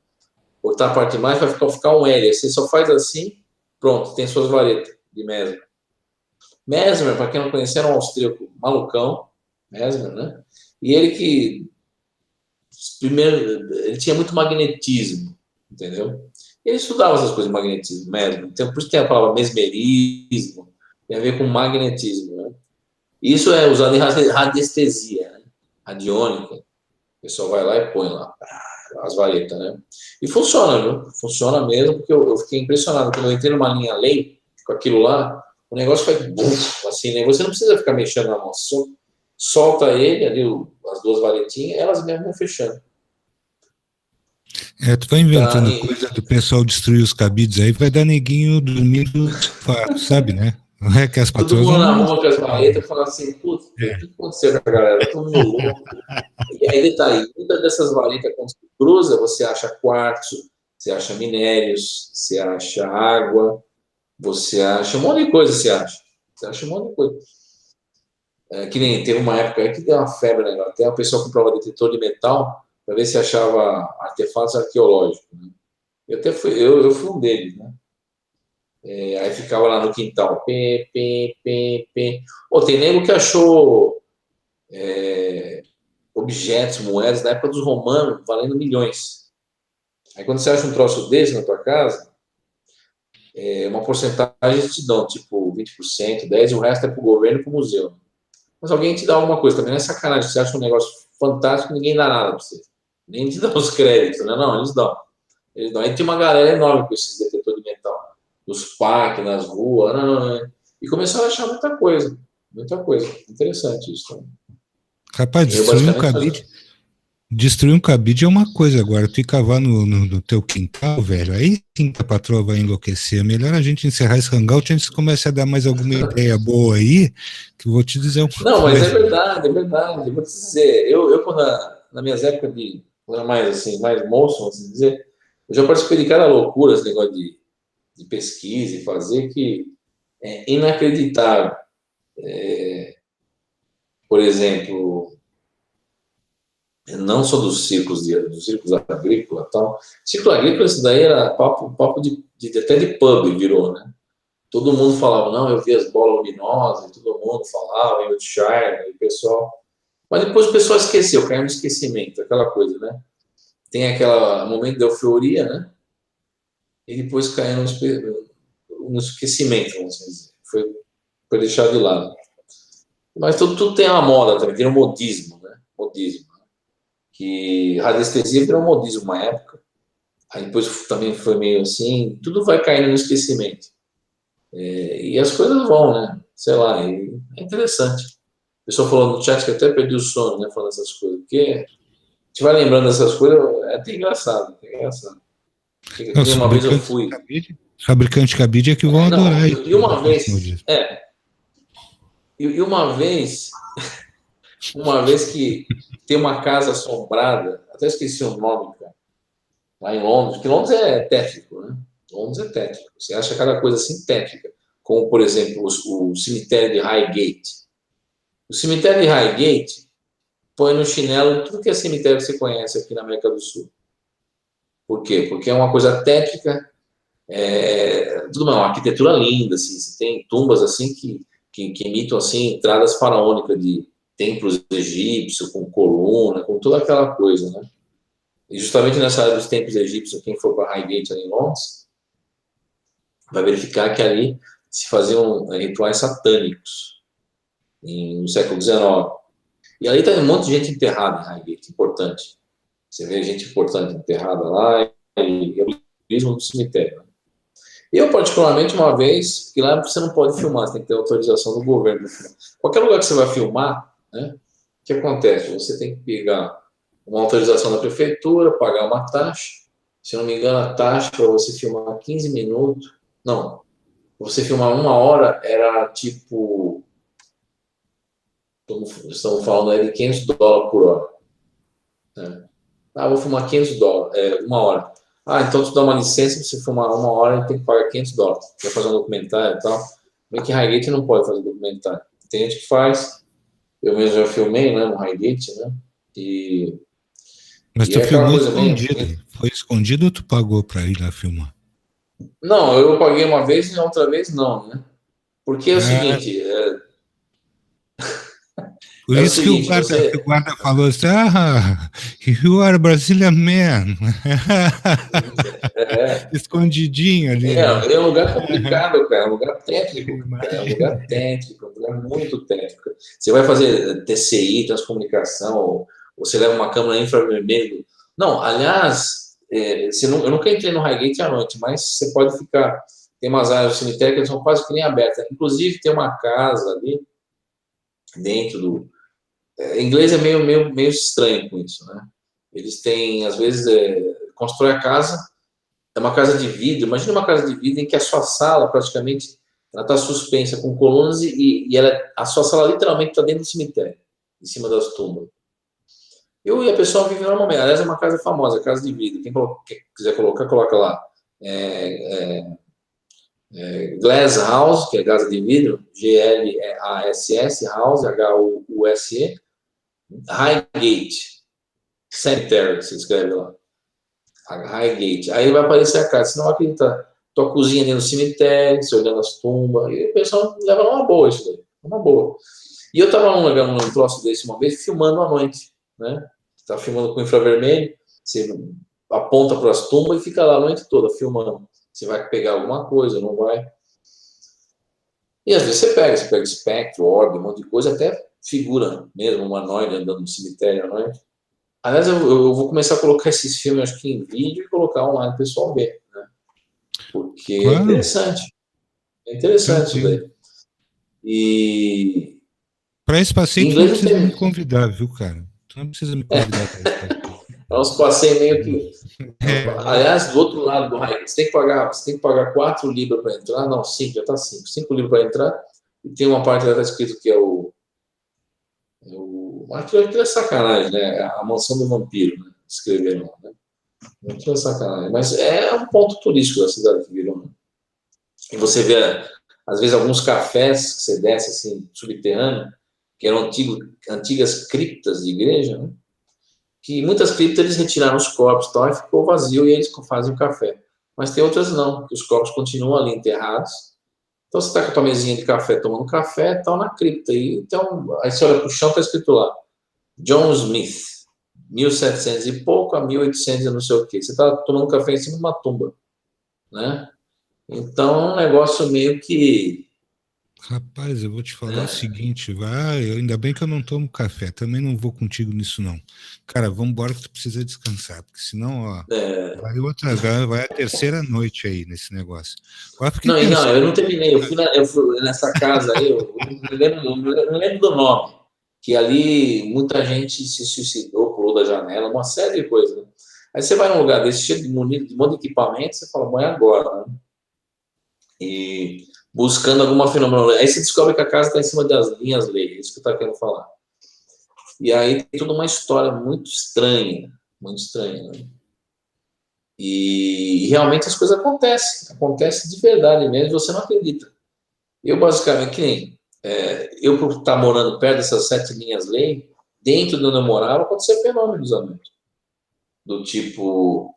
cortar a parte de baixo, vai ficar um L. Você só faz assim, pronto, tem suas varetas de Mesmer. Mesmer, para quem não conhece, era um austríaco malucão, Mesmer, né? E ele que primeiro, ele tinha muito magnetismo, entendeu? Ele estudava essas coisas de magnetismo mesmo. Então, por isso tem a palavra mesmerismo, tem a ver com magnetismo, né? Isso é usado em radiestesia, né? Radiônica. O pessoal vai lá e põe lá as varetas, né? E funciona, viu? Funciona mesmo, porque eu fiquei impressionado. Quando eu entrei numa linha além, com aquilo lá, o negócio faz bum, assim, né? Você não precisa ficar mexendo na mão, solta ele, ali as duas varetinhas, elas mesmo vão fechando. Tu vai inventando coisa do pessoal destruir os cabides aí, vai dar neguinho dormindo no sofá, sabe, né? Não é que as Todo patroas mundo na não... rua com as varetas falando assim, putz, o que aconteceu com a galera? Todo mundo louco. E aí, detalhe, muitas dessas varetas, quando você cruza, você acha quartzo, você acha minérios, você acha água, você acha um monte de coisa, você acha um monte de coisa. Que nem teve uma época aí que deu uma febre, né? Até a pessoa comprava detetor de metal para ver se achava artefatos arqueológicos. Né? Eu fui um deles, né? Aí ficava lá no quintal, pê. Tem nego que achou objetos, moedas da época dos romanos, valendo milhões. Aí quando você acha um troço desse na tua casa, uma porcentagem eles te dão, tipo 20%, 10%, e o resto é pro governo e pro museu. Mas alguém te dá alguma coisa também, não é sacanagem. Você acha um negócio fantástico, ninguém dá nada pra você. Nem te dá os créditos, né? Não, eles dão. Aí tem uma galera enorme com esses detectores de metal. Nos parques, nas ruas. Não. E começaram a achar muita coisa. Muita coisa. Interessante isso também. Rapaz, destruir um cabide é uma coisa, agora tu ir cavar no teu quintal, velho, aí sim que a patroa vai enlouquecer. Melhor a gente encerrar esse hangout antes que comece a dar mais alguma ideia boa aí, que eu vou te dizer uma Não, coisa. mas é verdade. Eu vou te dizer, eu quando nas minhas épocas quando era mais assim, mais moço, assim dizer, eu já participei de cada loucura, esse negócio de pesquisa e fazer, que é inacreditável. Por exemplo, não só dos círculos agrícolas e tal. Círculo agrícola, isso daí era papo até de pub virou, né? Todo mundo falava, não, eu vi as bolas luminosas, todo mundo falava, em Wiltshire, e o pessoal... Mas depois o pessoal esqueceu, caiu no esquecimento, aquela coisa, né? Tem aquele momento de euforia, né? E depois caiu no esquecimento, vamos dizer. Foi deixado de lado. Mas tudo tem uma moda também, vira um modismo, né? Modismo. Que radiestesia virou modismo uma época. Aí depois também foi meio assim, tudo vai caindo no esquecimento. E as coisas vão, né? Sei lá, é interessante. O pessoal falou no chat que até perdi o sono, né? Falando essas coisas. Porque a gente vai lembrando dessas coisas, é até engraçado. Uma vez eu fui. Fabricante de cabide é que vão adorar isso. E uma vez. E uma vez que tem uma casa assombrada, até esqueci o nome, cara, lá em Londres, porque Londres é tétrico, né? Londres é tétrico. Você acha cada coisa assim tétrica, como, por exemplo, o cemitério de Highgate. O cemitério de Highgate põe no chinelo tudo que é cemitério que você conhece aqui na América do Sul. Por quê? Porque é uma coisa tétrica, tudo bem, uma arquitetura linda, assim, você tem tumbas assim que imitam assim entradas faraônicas de templos egípcios, com coluna, com toda aquela coisa, né? E justamente nessa área dos templos egípcios, quem for para Highgate ali em Londres, vai verificar que ali se faziam rituais satânicos no século XIX. E ali tem um monte de gente enterrada em Highgate, importante. Você vê gente importante enterrada lá e é o turismo do cemitério. Né? Eu, particularmente, uma vez, que lá você não pode filmar, você tem que ter autorização do governo. Qualquer lugar que você vai filmar, né, o que acontece? Você tem que pegar uma autorização da prefeitura, pagar uma taxa. Se não me engano, a taxa para você filmar 15 minutos, não, você filmar 1 hora, era tipo... Estamos falando aí de $500 por hora. Né? Vou filmar $500, 1 hora. Então tu dá uma licença pra você filmar 1 hora e tem que pagar $500. Vai fazer um documentário e tal. Bem que Highgate não pode fazer documentário. Tem gente que faz. Eu mesmo já filmei, né, no Highgate, né? Mas tu filmou escondido. Foi escondido ou tu pagou pra ir lá filmar? Não, eu paguei uma vez e outra vez não, né? Porque é o seguinte... Por isso que o guarda falou assim, you are Brazilian man. Escondidinho ali. É um lugar complicado, cara. É um lugar técnico. É um lugar técnico, um lugar muito técnico. Você vai fazer TCI, transcomunicação, ou você leva uma câmera infravermelho. Não, aliás, eu nunca entrei no Highgate à noite, mas você pode ficar... Tem umas áreas do cemitério que são quase que nem abertas. Inclusive, tem uma casa ali, dentro do... inglês é meio estranho com isso, né? Eles têm, às vezes, constrói a casa, é uma casa de vidro. Imagina uma casa de vidro em que a sua sala, praticamente, ela está suspensa com colunas e a sua sala literalmente está dentro do cemitério, em cima das tumbas. E a pessoa vive normalmente. Aliás, é uma casa famosa, casa de vidro. Quem quiser colocar, coloca lá. Glass House, que é casa de vidro, Glass House, House, Highgate Cemetery, se escreve lá. Highgate. Aí vai aparecer a casa. Você não vai acreditar. Tua cozinha dentro do cemitério, você olhando as tumbas. E o pessoal leva numa boa isso daí. Uma boa. E eu tava num troço desse uma vez, filmando à noite, né? Você tá filmando com infravermelho, você aponta para as tumbas e fica lá a noite toda filmando. Você vai pegar alguma coisa, não vai. E às vezes você pega espectro, orbe, um monte de coisa, até figura mesmo, humanoide andando no cemitério à noite. Aliás, eu vou começar a colocar esses filmes, acho que em vídeo, e colocar online para o pessoal ver, né? Porque é interessante. É interessante isso daí. E... Para esse passeio, tu não precisa me convidar, viu, cara? Tu não precisa me convidar para esse passeio. É uns passeios meio que... Aliás, do outro lado do Highgate, você tem que pagar 4 libras para entrar. Não, 5, já está 5. 5 libras para entrar. E tem uma parte lá que está escrito que é aquilo é sacanagem, né? A mansão do vampiro, né? Escreveram lá, né? Aquilo é sacanagem. Mas é um ponto turístico da cidade que virou, né? E você vê, às vezes, alguns cafés que você desce, assim, subterrâneo, que eram antigas criptas de igreja, né? Que muitas criptas eles retiraram os corpos e tal, e ficou vazio e eles fazem o café. Mas tem outras não, que os corpos continuam ali enterrados. Então você está com a tua mesinha de café, tomando café, tal na cripta. Então, aí você olha para o chão, está escrito lá, John Smith, 1700 e pouco a 1800 e não sei o quê. Você está tomando café em cima de uma tumba, né? Então é um negócio meio que... Rapaz, eu vou te falar o seguinte, ainda bem que eu não tomo café, também não vou contigo nisso não. Cara, vamos embora que tu precisa descansar, porque senão, ó, vai a terceira noite aí nesse negócio. Não, eu não terminei, eu fui nessa casa aí, eu não lembro do nome, que ali muita gente se suicidou, pulou da janela, uma série de coisas, né? Aí você vai num lugar desse, cheio de um monte de equipamento, você fala, bom, é agora, né? E... buscando alguma fenomenologia. Aí você descobre que a casa está em cima das linhas leis, é isso que eu estava querendo falar. E aí tem toda uma história muito estranha, né? E realmente as coisas acontecem de verdade mesmo, você não acredita. Eu basicamente, que nem, eu por estar morando perto dessas 7 linhas lei, dentro de onde eu morava, acontecia fenômenos à noite. Do tipo,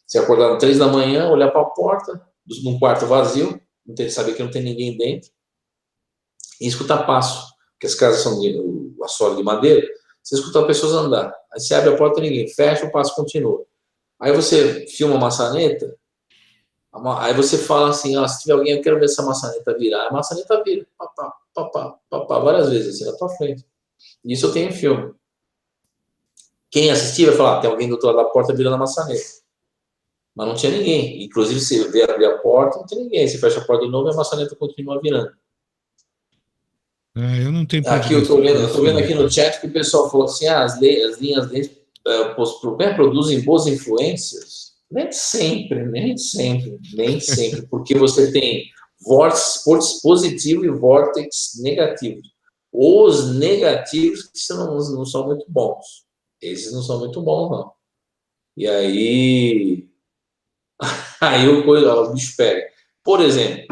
você acordar às 3 da manhã, olhar para a porta, num quarto vazio, saber que não tem ninguém dentro, e escutar passo, porque as casas são de assoalho de madeira, você escuta pessoas andar, aí você abre a porta e ninguém, fecha, o passo continua. Aí você filma a maçaneta, aí você fala assim, se tiver alguém, eu quero ver essa maçaneta virar, a maçaneta vira, papá, várias vezes, assim, na tua frente. Isso eu tenho em filme. Quem assistir vai falar, tem alguém do outro lado da porta virando a maçaneta. Mas não tinha ninguém. Inclusive, se vê abrir a porta, não tem ninguém. Se fecha a porta de novo, a maçaneta continua virando. Eu não tenho aqui eu tô vendo aqui no chat que o pessoal falou assim, as linhas produzem boas influências. Nem sempre, porque você tem vórtice positivo e vórtice negativo. Os negativos que não são muito bons. Esses não são muito bons, não. E aí o bicho pega. Por exemplo,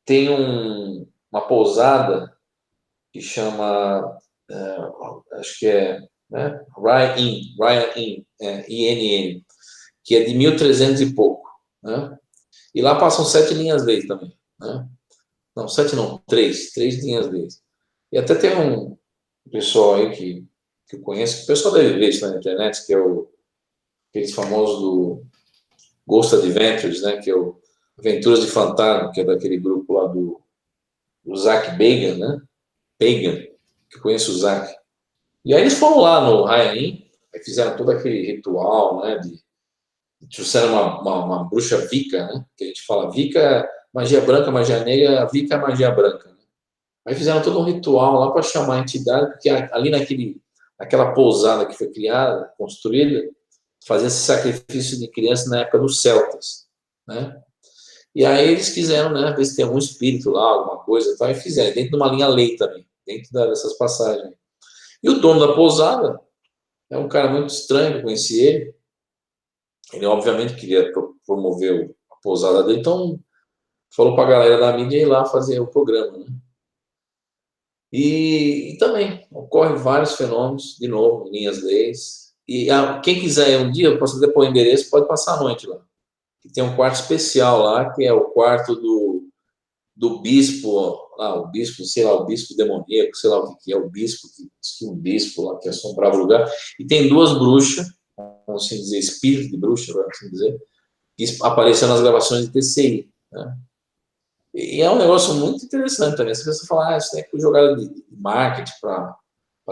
tem uma pousada que chama, acho que é, né, Ryan Inn, INN, que é de 1300 e pouco, né? E lá passam 7 linhas leis também, né? Não, 7 não, 3 linhas leis. E até tem um pessoal aí que eu conheço, que o pessoal deve ver isso na internet, que é aqueles famosos do Ghost Adventures, né? Que é o Aventuras de Fantasma, que é daquele grupo lá do Zach Bagan, né? Pagan, que eu conheço o Zach. E aí eles foram lá no Ryan, fizeram todo aquele ritual, né? Trouxeram uma bruxa Wicca, né? Que a gente fala Wicca, magia branca, magia negra, Wicca, magia branca. Né? Aí fizeram todo um ritual lá para chamar a entidade, porque ali naquela pousada que foi criada, construída, fazia esse sacrifício de criança na época dos celtas, né? E aí eles quiseram, né, ver se tem algum espírito lá, alguma coisa e tal, e fizeram, dentro de uma linha lei também, dentro dessas passagens. E o dono da pousada é um cara muito estranho, eu conheci ele. Ele, obviamente, queria promover a pousada dele, então falou para a galera da mídia ir lá fazer o programa, né? E também ocorrem vários fenômenos, de novo, linhas leis. E quem quiser ir um dia, eu posso depois o endereço, pode passar a noite lá. E tem um quarto especial lá, que é o quarto do bispo, o bispo, sei lá, o bispo demoníaco, sei lá o que é, o bispo, que um bispo lá que assombrava o lugar. E tem 2 bruxas, vamos assim dizer, espírito de bruxa, vamos assim dizer, que apareceram nas gravações de TCI, né? E é um negócio muito interessante também. Se você falar, isso é jogada de marketing para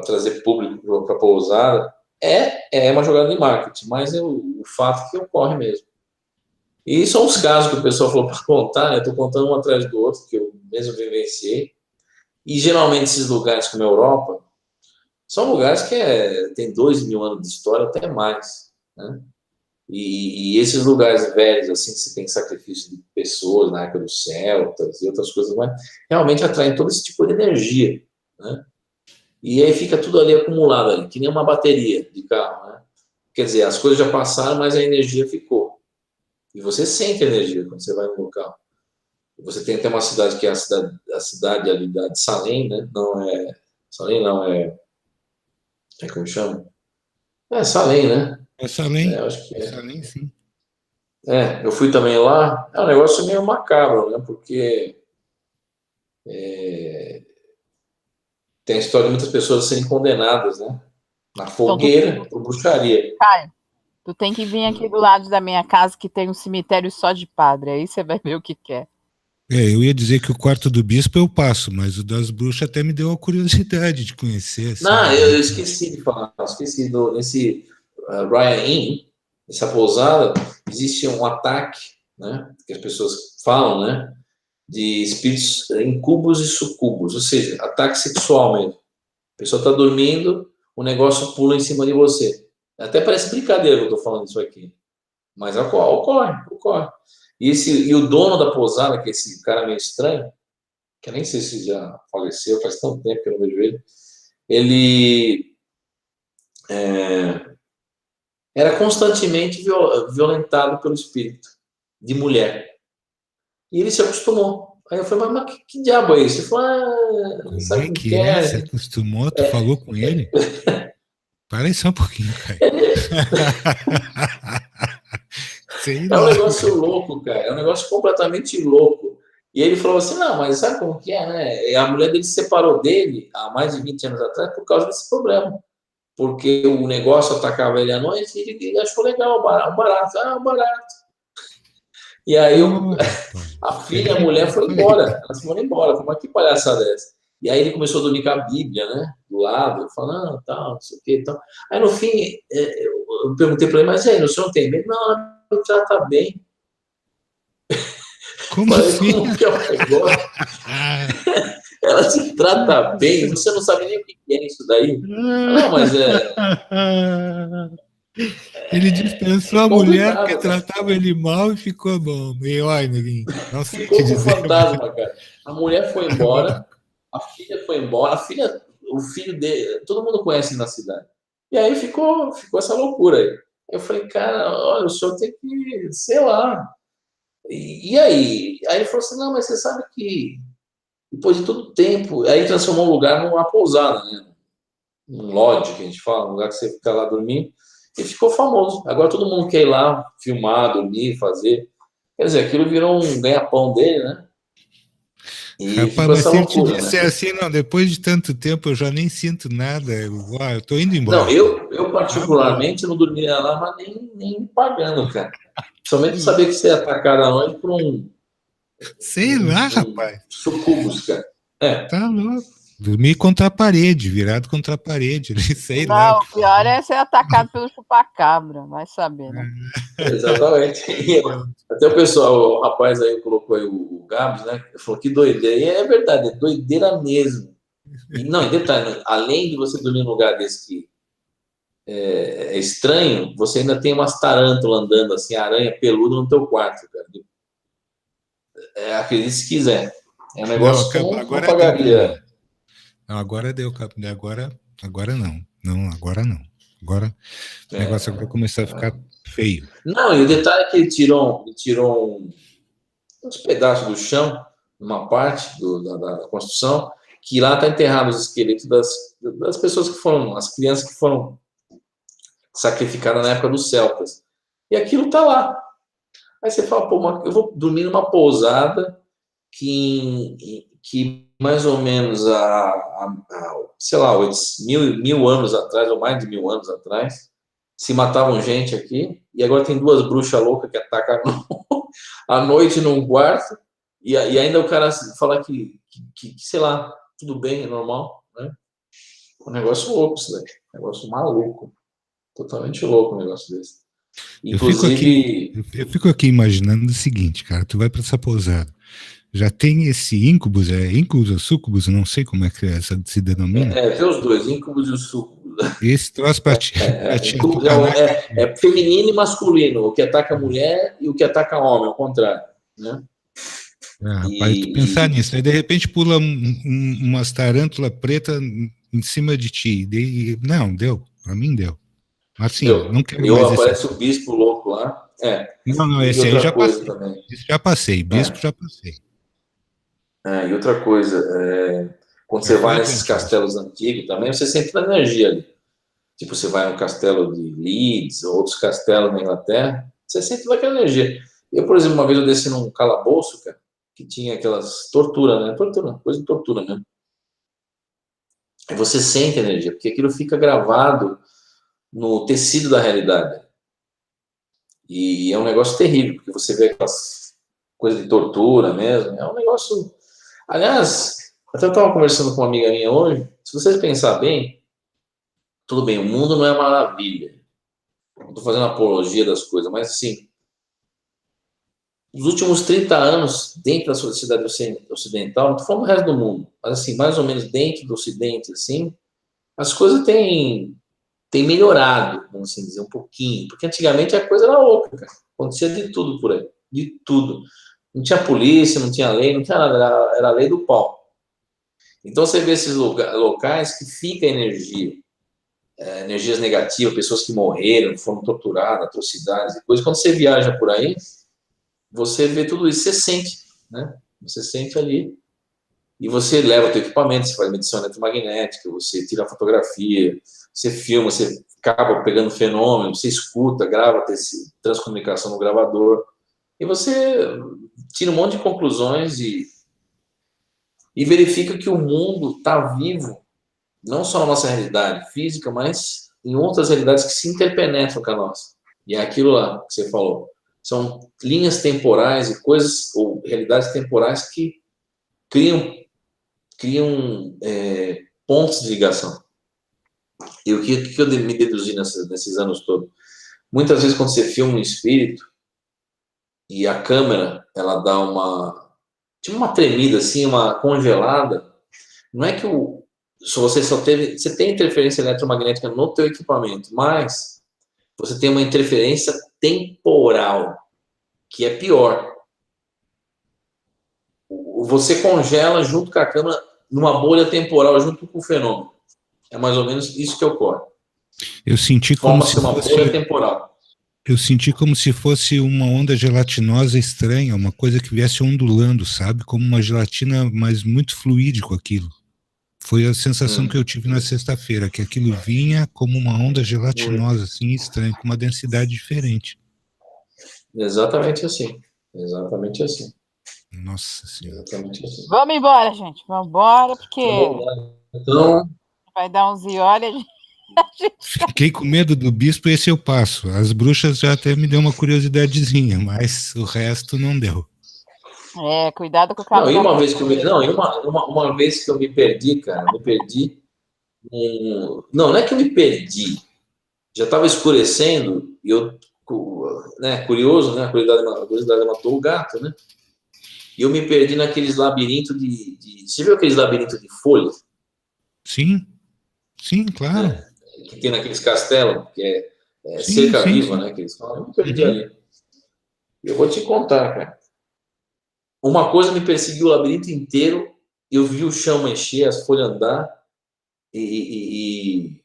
trazer público para a pousada, é uma jogada de marketing, mas é o fato que ocorre mesmo. E são os casos que o pessoal falou para contar, né? Estou contando um atrás do outro, que eu mesmo vivenciei. E geralmente esses lugares como a Europa são lugares que tem 2.000 anos de história, até mais, né? E esses lugares velhos, assim, que você tem sacrifício de pessoas na época dos celtas e outras coisas mais, realmente atraem todo esse tipo de energia, né? E aí fica tudo ali acumulado, ali, que nem uma bateria de carro, né? Quer dizer, as coisas já passaram, mas a energia ficou. E você sente a energia quando você vai no local. Você tem até uma cidade que é a cidade ali de Salem, né? Não é... Salem não, como chama? É Salem, né? É Salem? Acho que é. Salem, sim. Eu fui também lá. É um negócio meio macabro, né? Porque tem a história de muitas pessoas serem condenadas, né? Na fogueira, por bruxaria. Caio, tu tem que vir aqui do lado da minha casa, que tem um cemitério só de padre. Aí você vai ver o que é. Eu ia dizer que o quarto do bispo eu passo, mas o das bruxas até me deu a curiosidade de conhecer. Assim, não, eu esqueci de falar. Nesse Ryan Inn, nessa pousada, existe um ataque, né? Que as pessoas falam, né? De espíritos incubos e sucubos, ou seja, ataque sexual mesmo. A pessoa está dormindo, o negócio pula em cima de você. Até parece brincadeira que eu estou falando isso aqui. Mas ocorre. E o dono da pousada, que é esse cara meio estranho, que eu nem sei se já faleceu, faz tanto tempo que eu não vejo ele era constantemente violentado pelo espírito de mulher. E ele se acostumou. Aí eu falei, mas que diabo é isso? Ele falou, sabe o que é? Você acostumou? Tu falou com ele? Para aí só um pouquinho, Caio. É um negócio louco, cara. É um negócio completamente louco. E ele falou assim, não, mas sabe como que é, né? E a mulher dele se separou dele há mais de 20 anos atrás por causa desse problema. Porque o negócio atacava ele à noite e ele achou legal, um barato. Um barato. E aí a filha, a mulher foi embora. Elas foram embora. Como é que palhaçada é essa? E aí ele começou a dormir com a Bíblia, né? Do lado, falando, tal, não sei o que, tal. Aí no fim, eu perguntei para ele, mas aí, o senhor não tem medo? Não, ela trata bem. Como assim? Como que é o negócio? Ela te trata bem, você não sabe nem o que é isso daí. Não, mas Ele dispensou É a mulher porque complicado, né? tratava ele mal e ficou bom. E olha, neguinho, não sei te Ficou com o dizer. fantasma, cara. A mulher foi embora, a filha foi embora, o filho dele, todo mundo conhece na cidade. E aí ficou essa loucura aí. Eu falei, cara, olha, o senhor tem que, sei lá. E aí? Aí ele falou assim, não, mas você sabe que depois de todo tempo, aí transformou o lugar numa pousada, né? Um lodge, que a gente fala, um lugar que você fica lá dormindo, e ficou famoso. Agora todo mundo quer ir lá filmar, dormir, fazer. Quer dizer, aquilo virou um ganha-pão dele, né? E Rapaz, ficou mas essa se ele te loucura, né? disser assim, não, depois de tanto tempo eu já nem sinto nada, eu tô indo Não, embora. eu Tá bom. particularmente não dormia lá, mas nem pagando, cara. Somente saber que você é atacado à noite por Sei lá, um rapaz. sucubus, cara. É, Tá louco. Dormir contra a parede, virado contra a parede, sei lá o Não, que o pior fazer. é ser atacado pelo chupacabra, vai saber, né? exatamente. Até o pessoal, o rapaz aí colocou aí o Gabs, né? Falou que doideira. E é verdade, é doideira mesmo. E não, e detalhe, além de você dormir num lugar desse que é estranho, você ainda tem umas tarântulas andando assim, aranha peluda no teu quarto, cara. Acredite se quiser. É um Não, negócio que eu não agora deu para mim. pagaria. Não, agora deu, agora não. Não, agora não. Agora o negócio agora começou a ficar feio. Não, e o detalhe é que ele tirou uns pedaços do chão, uma parte da construção, que lá está enterrado os esqueletos das pessoas que foram, as crianças que foram sacrificadas na época dos celtas. E aquilo está lá. Aí você fala, pô, eu vou dormir numa pousada que mais ou menos sei lá, mil anos atrás, ou mais de 1000 anos atrás, se matavam gente aqui, e agora tem duas bruxas loucas que atacam à noite num quarto, e ainda o cara fala que, sei lá, tudo bem, é normal, né? Um negócio louco isso daí, um negócio maluco, totalmente louco um negócio desse. Inclusive, Eu fico aqui imaginando o seguinte, cara, tu vai para essa pousada, já tem esse íncubus, íncubus ou súcubus, eu não sei como é que essa se denomina. vê os dois, íncubos e o sucubus. Esse troço pra te Incubus atucanar. é feminino e masculino, o que ataca a mulher e o que ataca o homem, ao contrário, né? Ah, rapaz, tu pensar E, nisso, aí de repente pula umas tarântula preta em cima de ti. Não, deu, pra mim deu. Assim, Meu, não quero mais esse aparece o assunto. bispo louco lá. Não, não, E esse aí outra já coisa passei. também. Esse já passei, bispo É, já passei. e outra coisa, quando Já você fui vai nesses adventista. castelos antigos também, você sente a energia ali. Tipo, você vai no castelo de Leeds, ou outros castelos na Inglaterra, você sente aquela energia. Eu, por exemplo, uma vez eu desci num calabouço, cara, que tinha aquelas tortura, né? Tortura, coisa de tortura mesmo. E você sente a energia, porque aquilo fica gravado no tecido da realidade. E é um negócio terrível, porque você vê aquelas coisas de tortura mesmo. É um negócio. Aliás, até eu estava conversando com uma amiga minha hoje. Se vocês pensar bem, tudo bem, o mundo não é maravilha. Não estou fazendo apologia das coisas, mas assim, os últimos 30 anos, dentro da sociedade ocidental, não estou falando do resto do mundo, mas assim, mais ou menos dentro do Ocidente, assim, as coisas têm melhorado, vamos assim dizer, um pouquinho. Porque antigamente a coisa era louca, cara. Acontecia de tudo por aí. De tudo. Não tinha polícia, não tinha lei, não tinha nada. Era a lei do pau. Então você vê esses locais que fica energia. Energias negativas, pessoas que morreram, que foram torturadas, atrocidades. Depois, quando você viaja por aí, você vê tudo isso, você sente, né? Você sente ali. E você leva o teu equipamento, você faz medição eletromagnética, você tira fotografia, você filma, você acaba pegando fenômeno, você escuta, grava, tem transcomunicação no gravador, e você tira um monte de conclusões e verifica que o mundo está vivo, não só na nossa realidade física, mas em outras realidades que se interpenetram com a nossa. E é aquilo lá que você falou. São linhas temporais e coisas, ou realidades temporais que criam pontos de ligação. E o que eu me deduzi nesses anos todos? Muitas vezes, quando você filma um espírito e a câmera ela dá tipo uma tremida, assim, uma congelada, não é que se você tem interferência eletromagnética no teu equipamento, mas você tem uma interferência temporal, que é pior. Você congela junto com a câmera numa bolha temporal junto com o fenômeno. É mais ou menos isso que ocorre. Eu senti como se Forma-se uma bolha temporal. Eu senti como se fosse uma onda gelatinosa estranha, uma coisa que viesse ondulando, sabe? Como uma gelatina, mas muito fluídico aquilo. Foi a sensação que eu tive na sexta-feira, que aquilo vinha como uma onda gelatinosa, assim, estranha, com uma densidade diferente. Exatamente assim. Exatamente assim. Nossa Senhora. Exatamente assim. Vamos embora, gente. Vamos embora, porque Então, vai dar uns e olha, a gente fiquei com medo do bispo, esse eu passo. As bruxas já até me deu uma curiosidadezinha, mas o resto não deu. Cuidado com o não, caminho. e uma vez que eu me, não, e uma vez que eu me perdi, cara, me perdi. Não é que eu me perdi. Já estava escurecendo e eu, né, curioso, né? A curiosidade matou o gato, né? E eu me perdi naqueles labirintos de. Você viu aqueles labirintos de folhas? Sim, claro. Né? Que tem naqueles castelos, que é Sim, cerca sim, viva, sim. né? Que eles falam. Eu me perdi ali. Eu vou te contar, cara. Uma coisa me perseguiu o labirinto inteiro. Eu vi o chão mexer, as folhas andar. E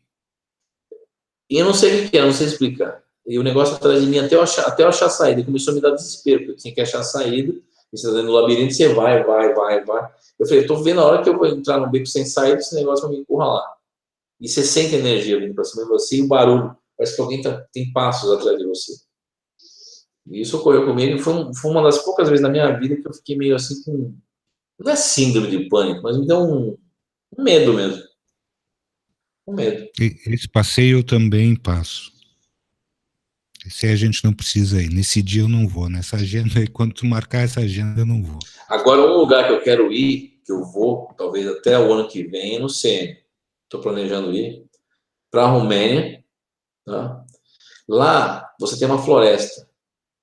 eu não sei o que é, não sei explicar. E o negócio atrás de mim até eu achar a saída. Começou a me dar desespero, porque eu tinha que achar a saída. E você tá dentro do labirinto, você vai. Eu falei, tô vendo a hora que eu vou entrar no beco sem saída, esse negócio vai me encurralar. E você sente a energia vindo pra cima de você e o barulho. Parece que alguém tem passos atrás de você. E isso ocorreu comigo e foi uma das poucas vezes na minha vida que eu fiquei meio assim com... Não é síndrome de pânico, mas me deu um medo mesmo. Um medo. Esse passeio eu também passo. Esse aí a gente não precisa ir. Nesse dia eu não vou. Nessa agenda aí, quando tu marcar essa agenda, eu não vou. Agora, um lugar que eu quero ir, que eu vou, talvez até o ano que vem, eu não sei. Estou planejando ir para a Romênia. Tá? Lá você tem uma floresta.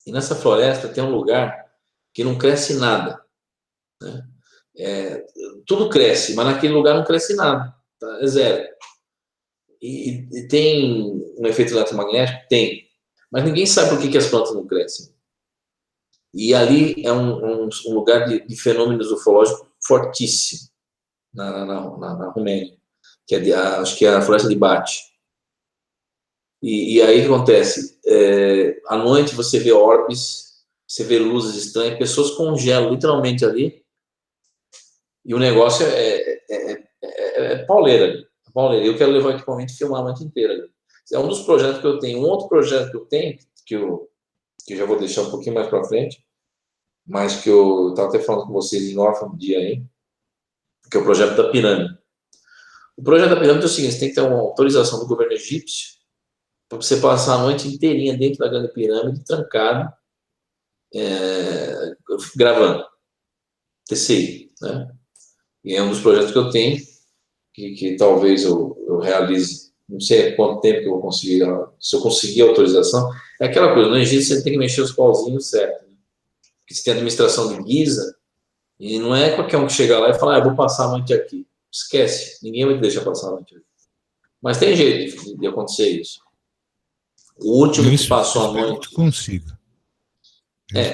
E nessa floresta tem um lugar que não cresce nada. Né? Tudo cresce, mas naquele lugar não cresce nada. Tá? É zero. E tem um efeito eletromagnético? Tem. Mas ninguém sabe por que as plantas não crescem. E ali é um lugar de fenômenos ufológicos fortíssimo na Romênia, que acho que é a floresta de Bate. E aí o que acontece? À noite você vê orbes, você vê luzes estranhas, pessoas congelam literalmente ali, e o negócio é pauleira ali. Pauleira. Eu quero levar o equipamento e filmar a noite inteira ali. É um dos projetos que eu tenho. Um outro projeto que eu tenho, que eu já vou deixar um pouquinho mais para frente, mas que eu estava até falando com vocês em off um dia aí, que é o projeto da pirâmide. O projeto da pirâmide é o seguinte: você tem que ter uma autorização do governo egípcio para você passar a noite inteirinha dentro da grande pirâmide, trancado, gravando. TCI, né? E é um dos projetos que eu tenho, que talvez eu realize, não sei quanto tempo que eu vou conseguir, se eu conseguir a autorização. É aquela coisa, no Egito você tem que mexer os pauzinhos certo. Né? Porque você tem a administração de Giza, e não é qualquer um que chega lá e fala, eu vou passar a noite aqui. Esquece, ninguém vai te deixar passar a noite aqui. Mas tem jeito de acontecer isso. O último que passou a noite... Que consiga.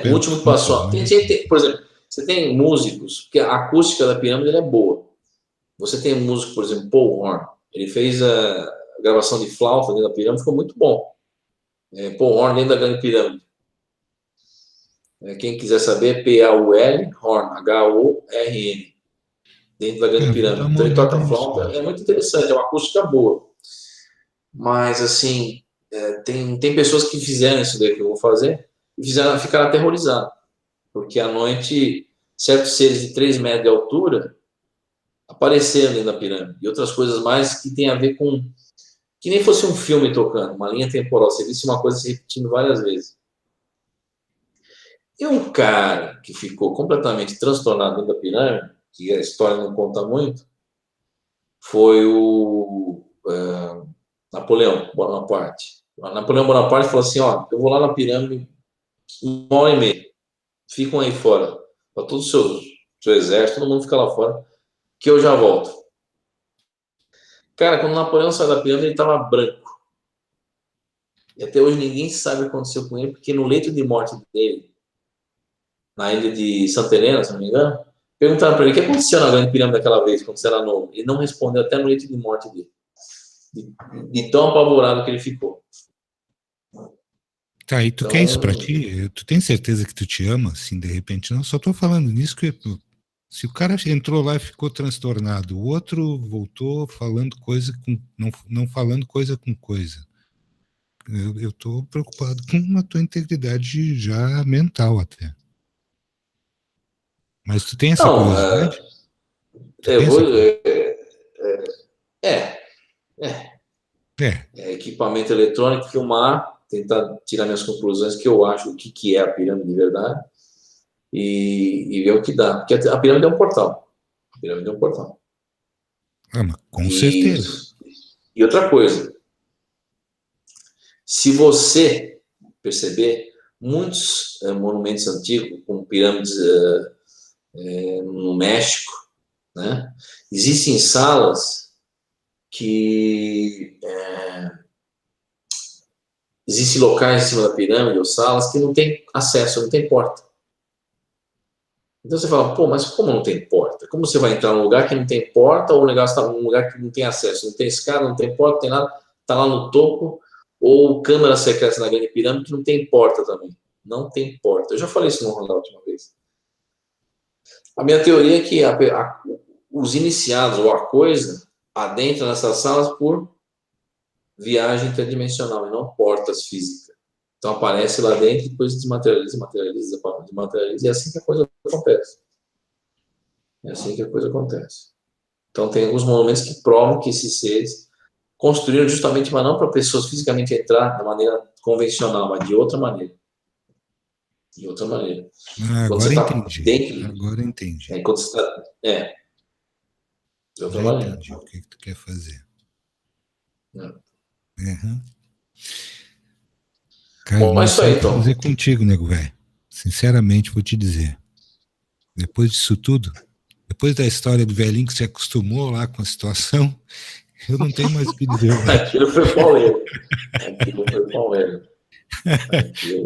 O último que passou... Por exemplo, você tem músicos, porque a acústica da pirâmide é boa. Você tem um músico, por exemplo, Paul Horn. Ele fez a gravação de flauta dentro da pirâmide, ficou muito bom. Paul Horn dentro da grande pirâmide. Quem quiser saber, P-A-U-L, Horn, H-O-R-N. Dentro da grande pirâmide. Então ele toca flauta, é muito interessante, é uma acústica boa. Mas, assim, tem pessoas que fizeram isso daí que eu vou fazer e ficaram aterrorizados. Porque à noite, certos seres de 3 metros de altura apareceram dentro da pirâmide. E outras coisas mais que tem a ver com... Que nem fosse um filme tocando, uma linha temporal. Você visse uma coisa se repetindo várias vezes. E um cara que ficou completamente transtornado dentro da pirâmide, que a história não conta muito, foi o Napoleão Bonaparte. O Napoleão Bonaparte falou assim, eu vou lá na pirâmide 1h30. Ficam aí fora. Para todo o seu exército, todo mundo fica lá fora, que eu já volto. Cara, quando o Napoleão saiu da pirâmide, ele estava branco. E até hoje ninguém sabe o que aconteceu com ele, porque no leito de morte dele, na ilha de Santa Helena, se não me engano, perguntaram para ele o que aconteceu na Grande Pirâmide daquela vez, quando você era novo. Ele não respondeu até no leito de morte dele. De tão apavorado que ele ficou. Tá, e tu quer isso pra ti? Tu tem certeza que tu te ama, assim, de repente? Não, só tô falando nisso que se o cara entrou lá e ficou transtornado, o outro voltou falando coisa com... não falando coisa com coisa. Eu tô preocupado com a tua integridade já mental até. Mas tu tem essa Não, curiosidade? Tu eu tem vou... essa curiosidade? Equipamento eletrônico, filmar, tentar tirar minhas conclusões, que eu acho o que é a pirâmide de verdade, e ver o que dá. Porque a pirâmide é um portal. A pirâmide é um portal. Ah, mas com certeza. E outra coisa, se você perceber, muitos monumentos antigos, como pirâmides no México, né, existem salas que... existem locais em cima da pirâmide, ou salas, que não tem acesso, não tem porta. Então você fala, pô, mas como não tem porta? Como você vai entrar num lugar que não tem porta, ou um lugar que não tem acesso, não tem escada, não tem porta, não tem nada, tá lá no topo, ou câmara secreta na Grande Pirâmide que não tem porta também. Não tem porta. Eu já falei isso no Hangout uma vez. A minha teoria é que os iniciados, ou a coisa, adentram nessas salas por viagem interdimensional, e não portas físicas. Então aparece lá dentro e depois desmaterializa, desmaterializa, e é assim que a coisa acontece. É assim que a coisa acontece. Então tem alguns monumentos que provam que esses seres construíram justamente, mas não para pessoas fisicamente entrar da maneira convencional, mas de outra maneira. De outra maneira. Agora entendi. Agora entendi. Quando você tá, de outra Já maneira. entendi o que tu quer fazer. Uhum. Cara, Bom, não isso sei aí, o que então. fazer contigo, nego velho. Sinceramente, vou te dizer. Depois disso tudo, depois da história do velhinho que se acostumou lá com a situação, eu não tenho mais o que dizer. Aquilo foi pauleiro.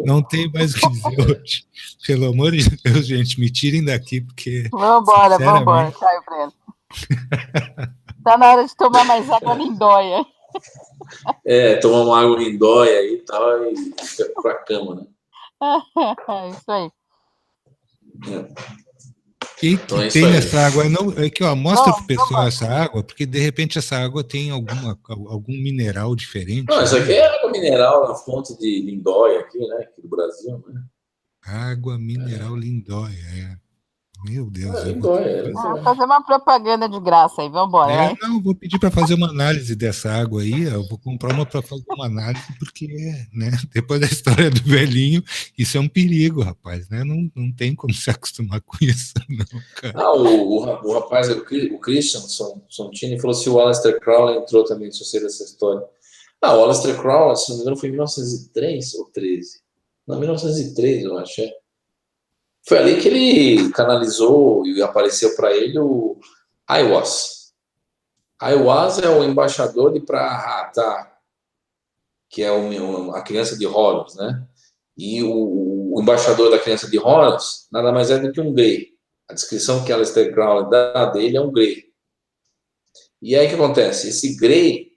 Não tenho mais o que dizer hoje. Pelo amor de Deus, gente, me tirem daqui, porque... Vambora, Caio Breno. Tá na hora de tomar mais água lindóia. Tomar uma água lindóia aí e tal, e fica pra cama, né? Isso aí. E Então é tem isso aí. essa água, não, é que ó, mostra pro pessoal essa água, porque de repente essa água tem algum mineral diferente. Não, isso aqui é água mineral na fonte de Lindóia aqui, né? Aqui do Brasil, né? Água mineral Lindóia, Meu Deus, eu Lindóia, vou fazer uma propaganda de graça aí, vambora. Vai. Não, vou pedir para fazer uma análise dessa água aí. Eu vou comprar uma para fazer uma análise, porque, né, depois da história do velhinho, isso é um perigo, rapaz, né? Não tem como se acostumar com isso, não, cara. O rapaz, o Christian Sontini, falou se o Aleister Crowley entrou também, se eu sei dessa história. O Aleister Crowley, se não me engano, foi em 1903 ou 13. Não, 1903, eu acho. Foi ali que ele canalizou e apareceu para ele o Aiwass. Aiwass é o embaixador de Prahata, que é a criança de Horus, né? E o embaixador da criança de Horus nada mais é do que um Grey. A descrição que Aleister Crowley dá dele é um Grey. E aí o que acontece? Esse Grey,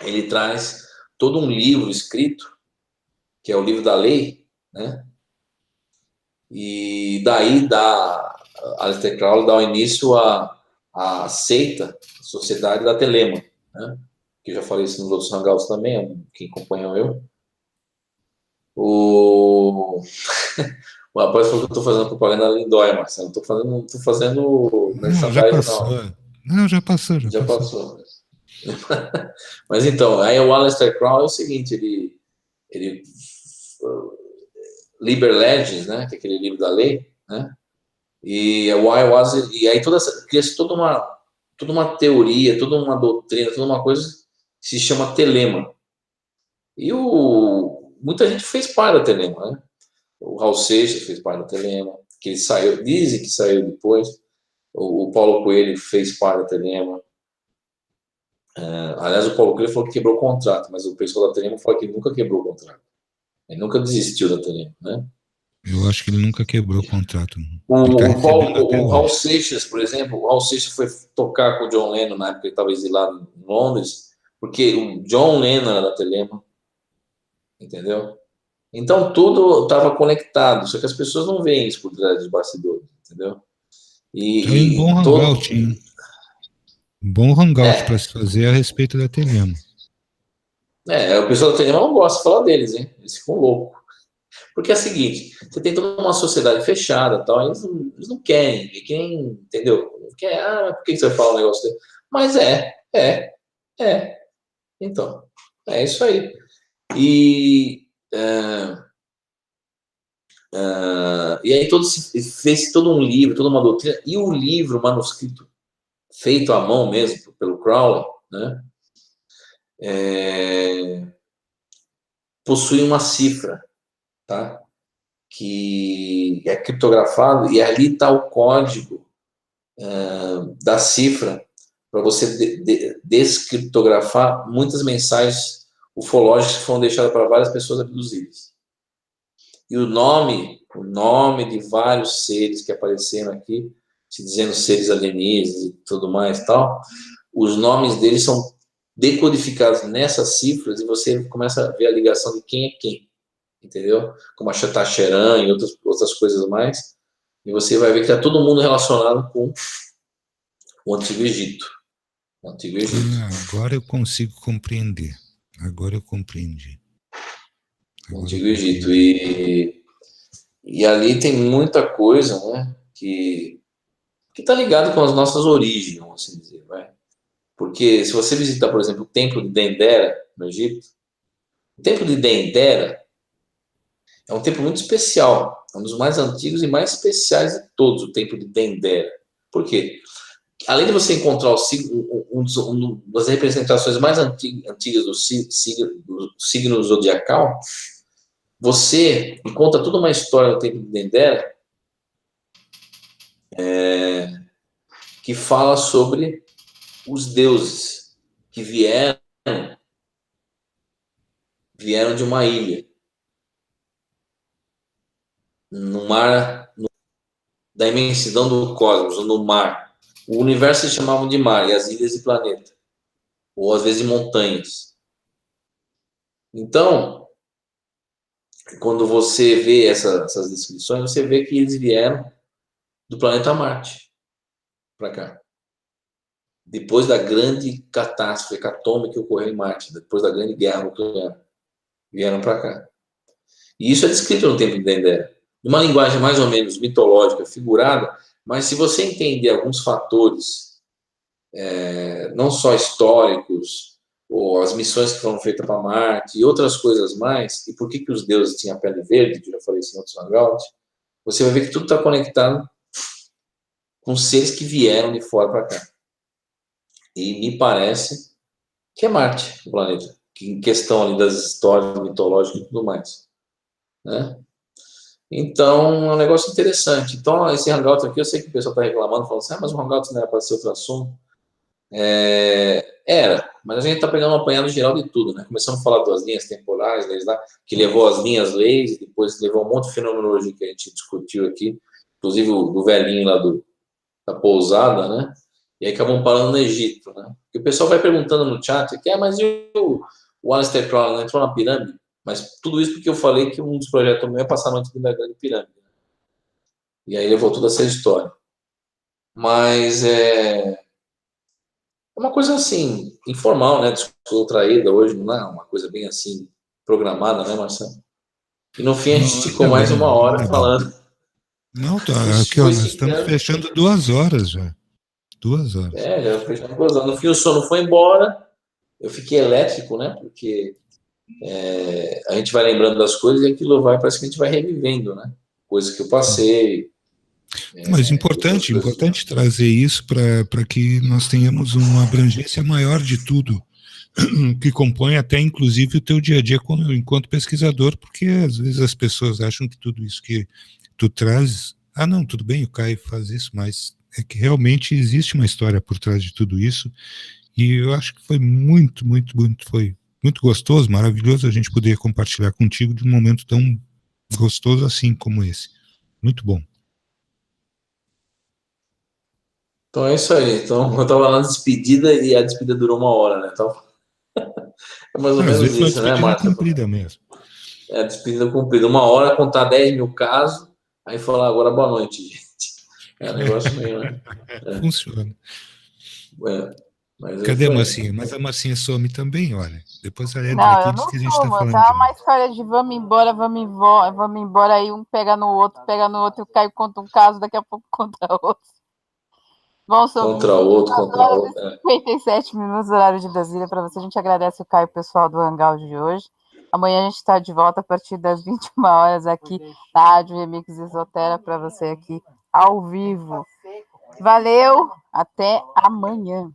ele traz todo um livro escrito, que é o livro da lei, né? E daí Aleister Crowley dá o início à seita, a sociedade da Telema, né? Que eu já falei isso nos outros hangouts também, quem acompanhou eu. O rapaz falou que eu estou fazendo propaganda lindóia, Marcelo. Não estou fazendo merchandising, não. Não, já passou. Já passou. Mas então, aí o Aleister Crowley é o seguinte, ele Liber Legis, né, que é aquele livro da lei, né? E aí cria-se toda uma teoria, toda uma doutrina, toda uma coisa que se chama Telema. E muita gente fez parte da Telema, né? O Raul Seixas fez parte da Telema, que ele saiu, dizem que saiu depois. O Paulo Coelho fez parte da Telema. Aliás, o Paulo Coelho falou que quebrou o contrato, mas o pessoal da Telemo fala que ele nunca quebrou o contrato. Ele nunca desistiu da Telemo, né? Eu acho que ele nunca quebrou o contrato. O, Ele está o, recebendo até o Raul hoje. Seixas, por exemplo, o Raul Seixas foi tocar com o John Lennon na época que ele estava exilado em Londres, porque o John Lennon era da Telemo, entendeu? Então tudo estava conectado, só que as pessoas não veem isso por trás dos bastidores, entendeu? Tá aí um bom E todo. hangout, hein? Um bom hangout para É, se fazer a respeito da Telemo. o pessoal da Telema não gosta de falar deles, hein? Eles ficam loucos. Porque é o seguinte, você tem toda uma sociedade fechada, tal, eles não querem, entendeu? Não quer, mas por que você vai falar um negócio dele? Mas é. Então, é isso aí. E, e aí fez todo um livro, toda uma doutrina, e o livro, manuscrito, feito à mão mesmo, pelo Crowley, né? Possui uma cifra, tá? Que é criptografado, e ali está o código da cifra para você descriptografar muitas mensagens ufológicas que foram deixadas para várias pessoas abduzidas. E o nome de vários seres que apareceram aqui, se dizendo seres alienígenas e tudo mais e tal, os nomes deles são decodificados nessas cifras e você começa a ver a ligação de quem é quem, entendeu? Como a Xataxeran e outras coisas mais. E você vai ver que está todo mundo relacionado com o Antigo Egito. O Antigo Egito. Agora eu consigo compreender. Agora eu compreendi. O Antigo Egito. E ali tem muita coisa, né? Que está ligado com as nossas origens, vamos assim dizer, vai. Porque se você visitar, por exemplo, o Templo de Dendera, no Egito, o Templo de Dendera é um templo muito especial, é um dos mais antigos e mais especiais de todos, o Templo de Dendera. Por quê? Além de você encontrar uma das representações mais antigas do signo zodiacal, você encontra toda uma história do Templo de Dendera que fala sobre os deuses que vieram de uma ilha no mar, da imensidão do cosmos, ou no mar. O universo se chamavam de mar, e as ilhas de planeta, ou às vezes de montanhas. Então, quando você vê essas descrições, você vê que eles vieram do planeta Marte para cá. Depois da grande catástrofe atômica que ocorreu em Marte, depois da grande guerra nuclear, vieram para cá. E isso é descrito no Templo de Dendera. Numa linguagem mais ou menos mitológica, figurada, mas se você entender alguns fatores, não só históricos, ou as missões que foram feitas para Marte e outras coisas mais, e por que os deuses tinham a pele verde, que eu já falei isso em outros hangouts, você vai ver que tudo está conectado com seres que vieram de fora para cá. E me parece que é Marte, o planeta, que em questão ali das histórias mitológicas e tudo mais, né? Então, é um negócio interessante. Então, esse hangout aqui, eu sei que o pessoal está reclamando, falando assim, mas o hangout não era para ser outro assunto. Era, mas a gente está pegando um apanhado geral de tudo, né? Começamos a falar das linhas temporais, leis lá, que levou as linhas leis, depois levou um monte de fenomenologia que a gente discutiu aqui, inclusive do velhinho lá da pousada, né? E aí acabam parando no Egito, né? E o pessoal vai perguntando no chat, mas e o Aleister Crowley não entrou na pirâmide? Mas tudo isso porque eu falei que um dos projetos meu é passar a noite na grande pirâmide. E aí levou toda essa história. Mas é uma coisa assim, informal, né? Descontraída hoje, não é uma coisa bem assim, programada, né, Marcelo? E no fim a gente ficou mais uma hora falando. Não, aqui, ó, nós estamos fechando 2 horas já. 2 horas. Já fechando 2 horas. No fim o sono foi embora, eu fiquei elétrico, né? Porque a gente vai lembrando das coisas e aquilo parece que a gente vai revivendo, né? Coisas que eu passei. Mas importante trazer isso para que nós tenhamos uma abrangência maior de tudo, que compõe até inclusive o teu dia a dia enquanto pesquisador, porque às vezes as pessoas acham que tudo isso que tu trazes, não, tudo bem, o Caio faz isso, mas é que realmente existe uma história por trás de tudo isso, E eu acho que foi muito, muito, muito, foi muito gostoso, maravilhoso a gente poder compartilhar contigo de um momento tão gostoso assim como esse. Muito bom. Então é isso aí. Então eu tava na despedida e a despedida durou 1 hora, né? Então é mais ou Às menos vezes foi uma isso, né, despedida Márcia? cumprida mesmo. É a despedida cumprida. 1 hora, contar 10 mil casos, aí falar agora boa noite, gente. É um negócio meio, né? Funciona. Mas é Cadê isso a aí. Marcinha? Mas a Marcinha some também, olha. Depois ela entra Não, aqui e eu diz não que a gente está sumo, falando tá de uma mim. história de vamos embora, aí um pega no outro, e o Caio conta um caso, daqui a pouco conta outro. Bom, são Contra outro, 22 contra horas outro. e 57 minutos, horário de Brasília, para você. A gente agradece o Caio, pessoal do Hangout de hoje. Amanhã a gente está de volta a partir das 21 horas aqui na Rádio Remix Esotera, para você aqui ao vivo. Valeu, até amanhã.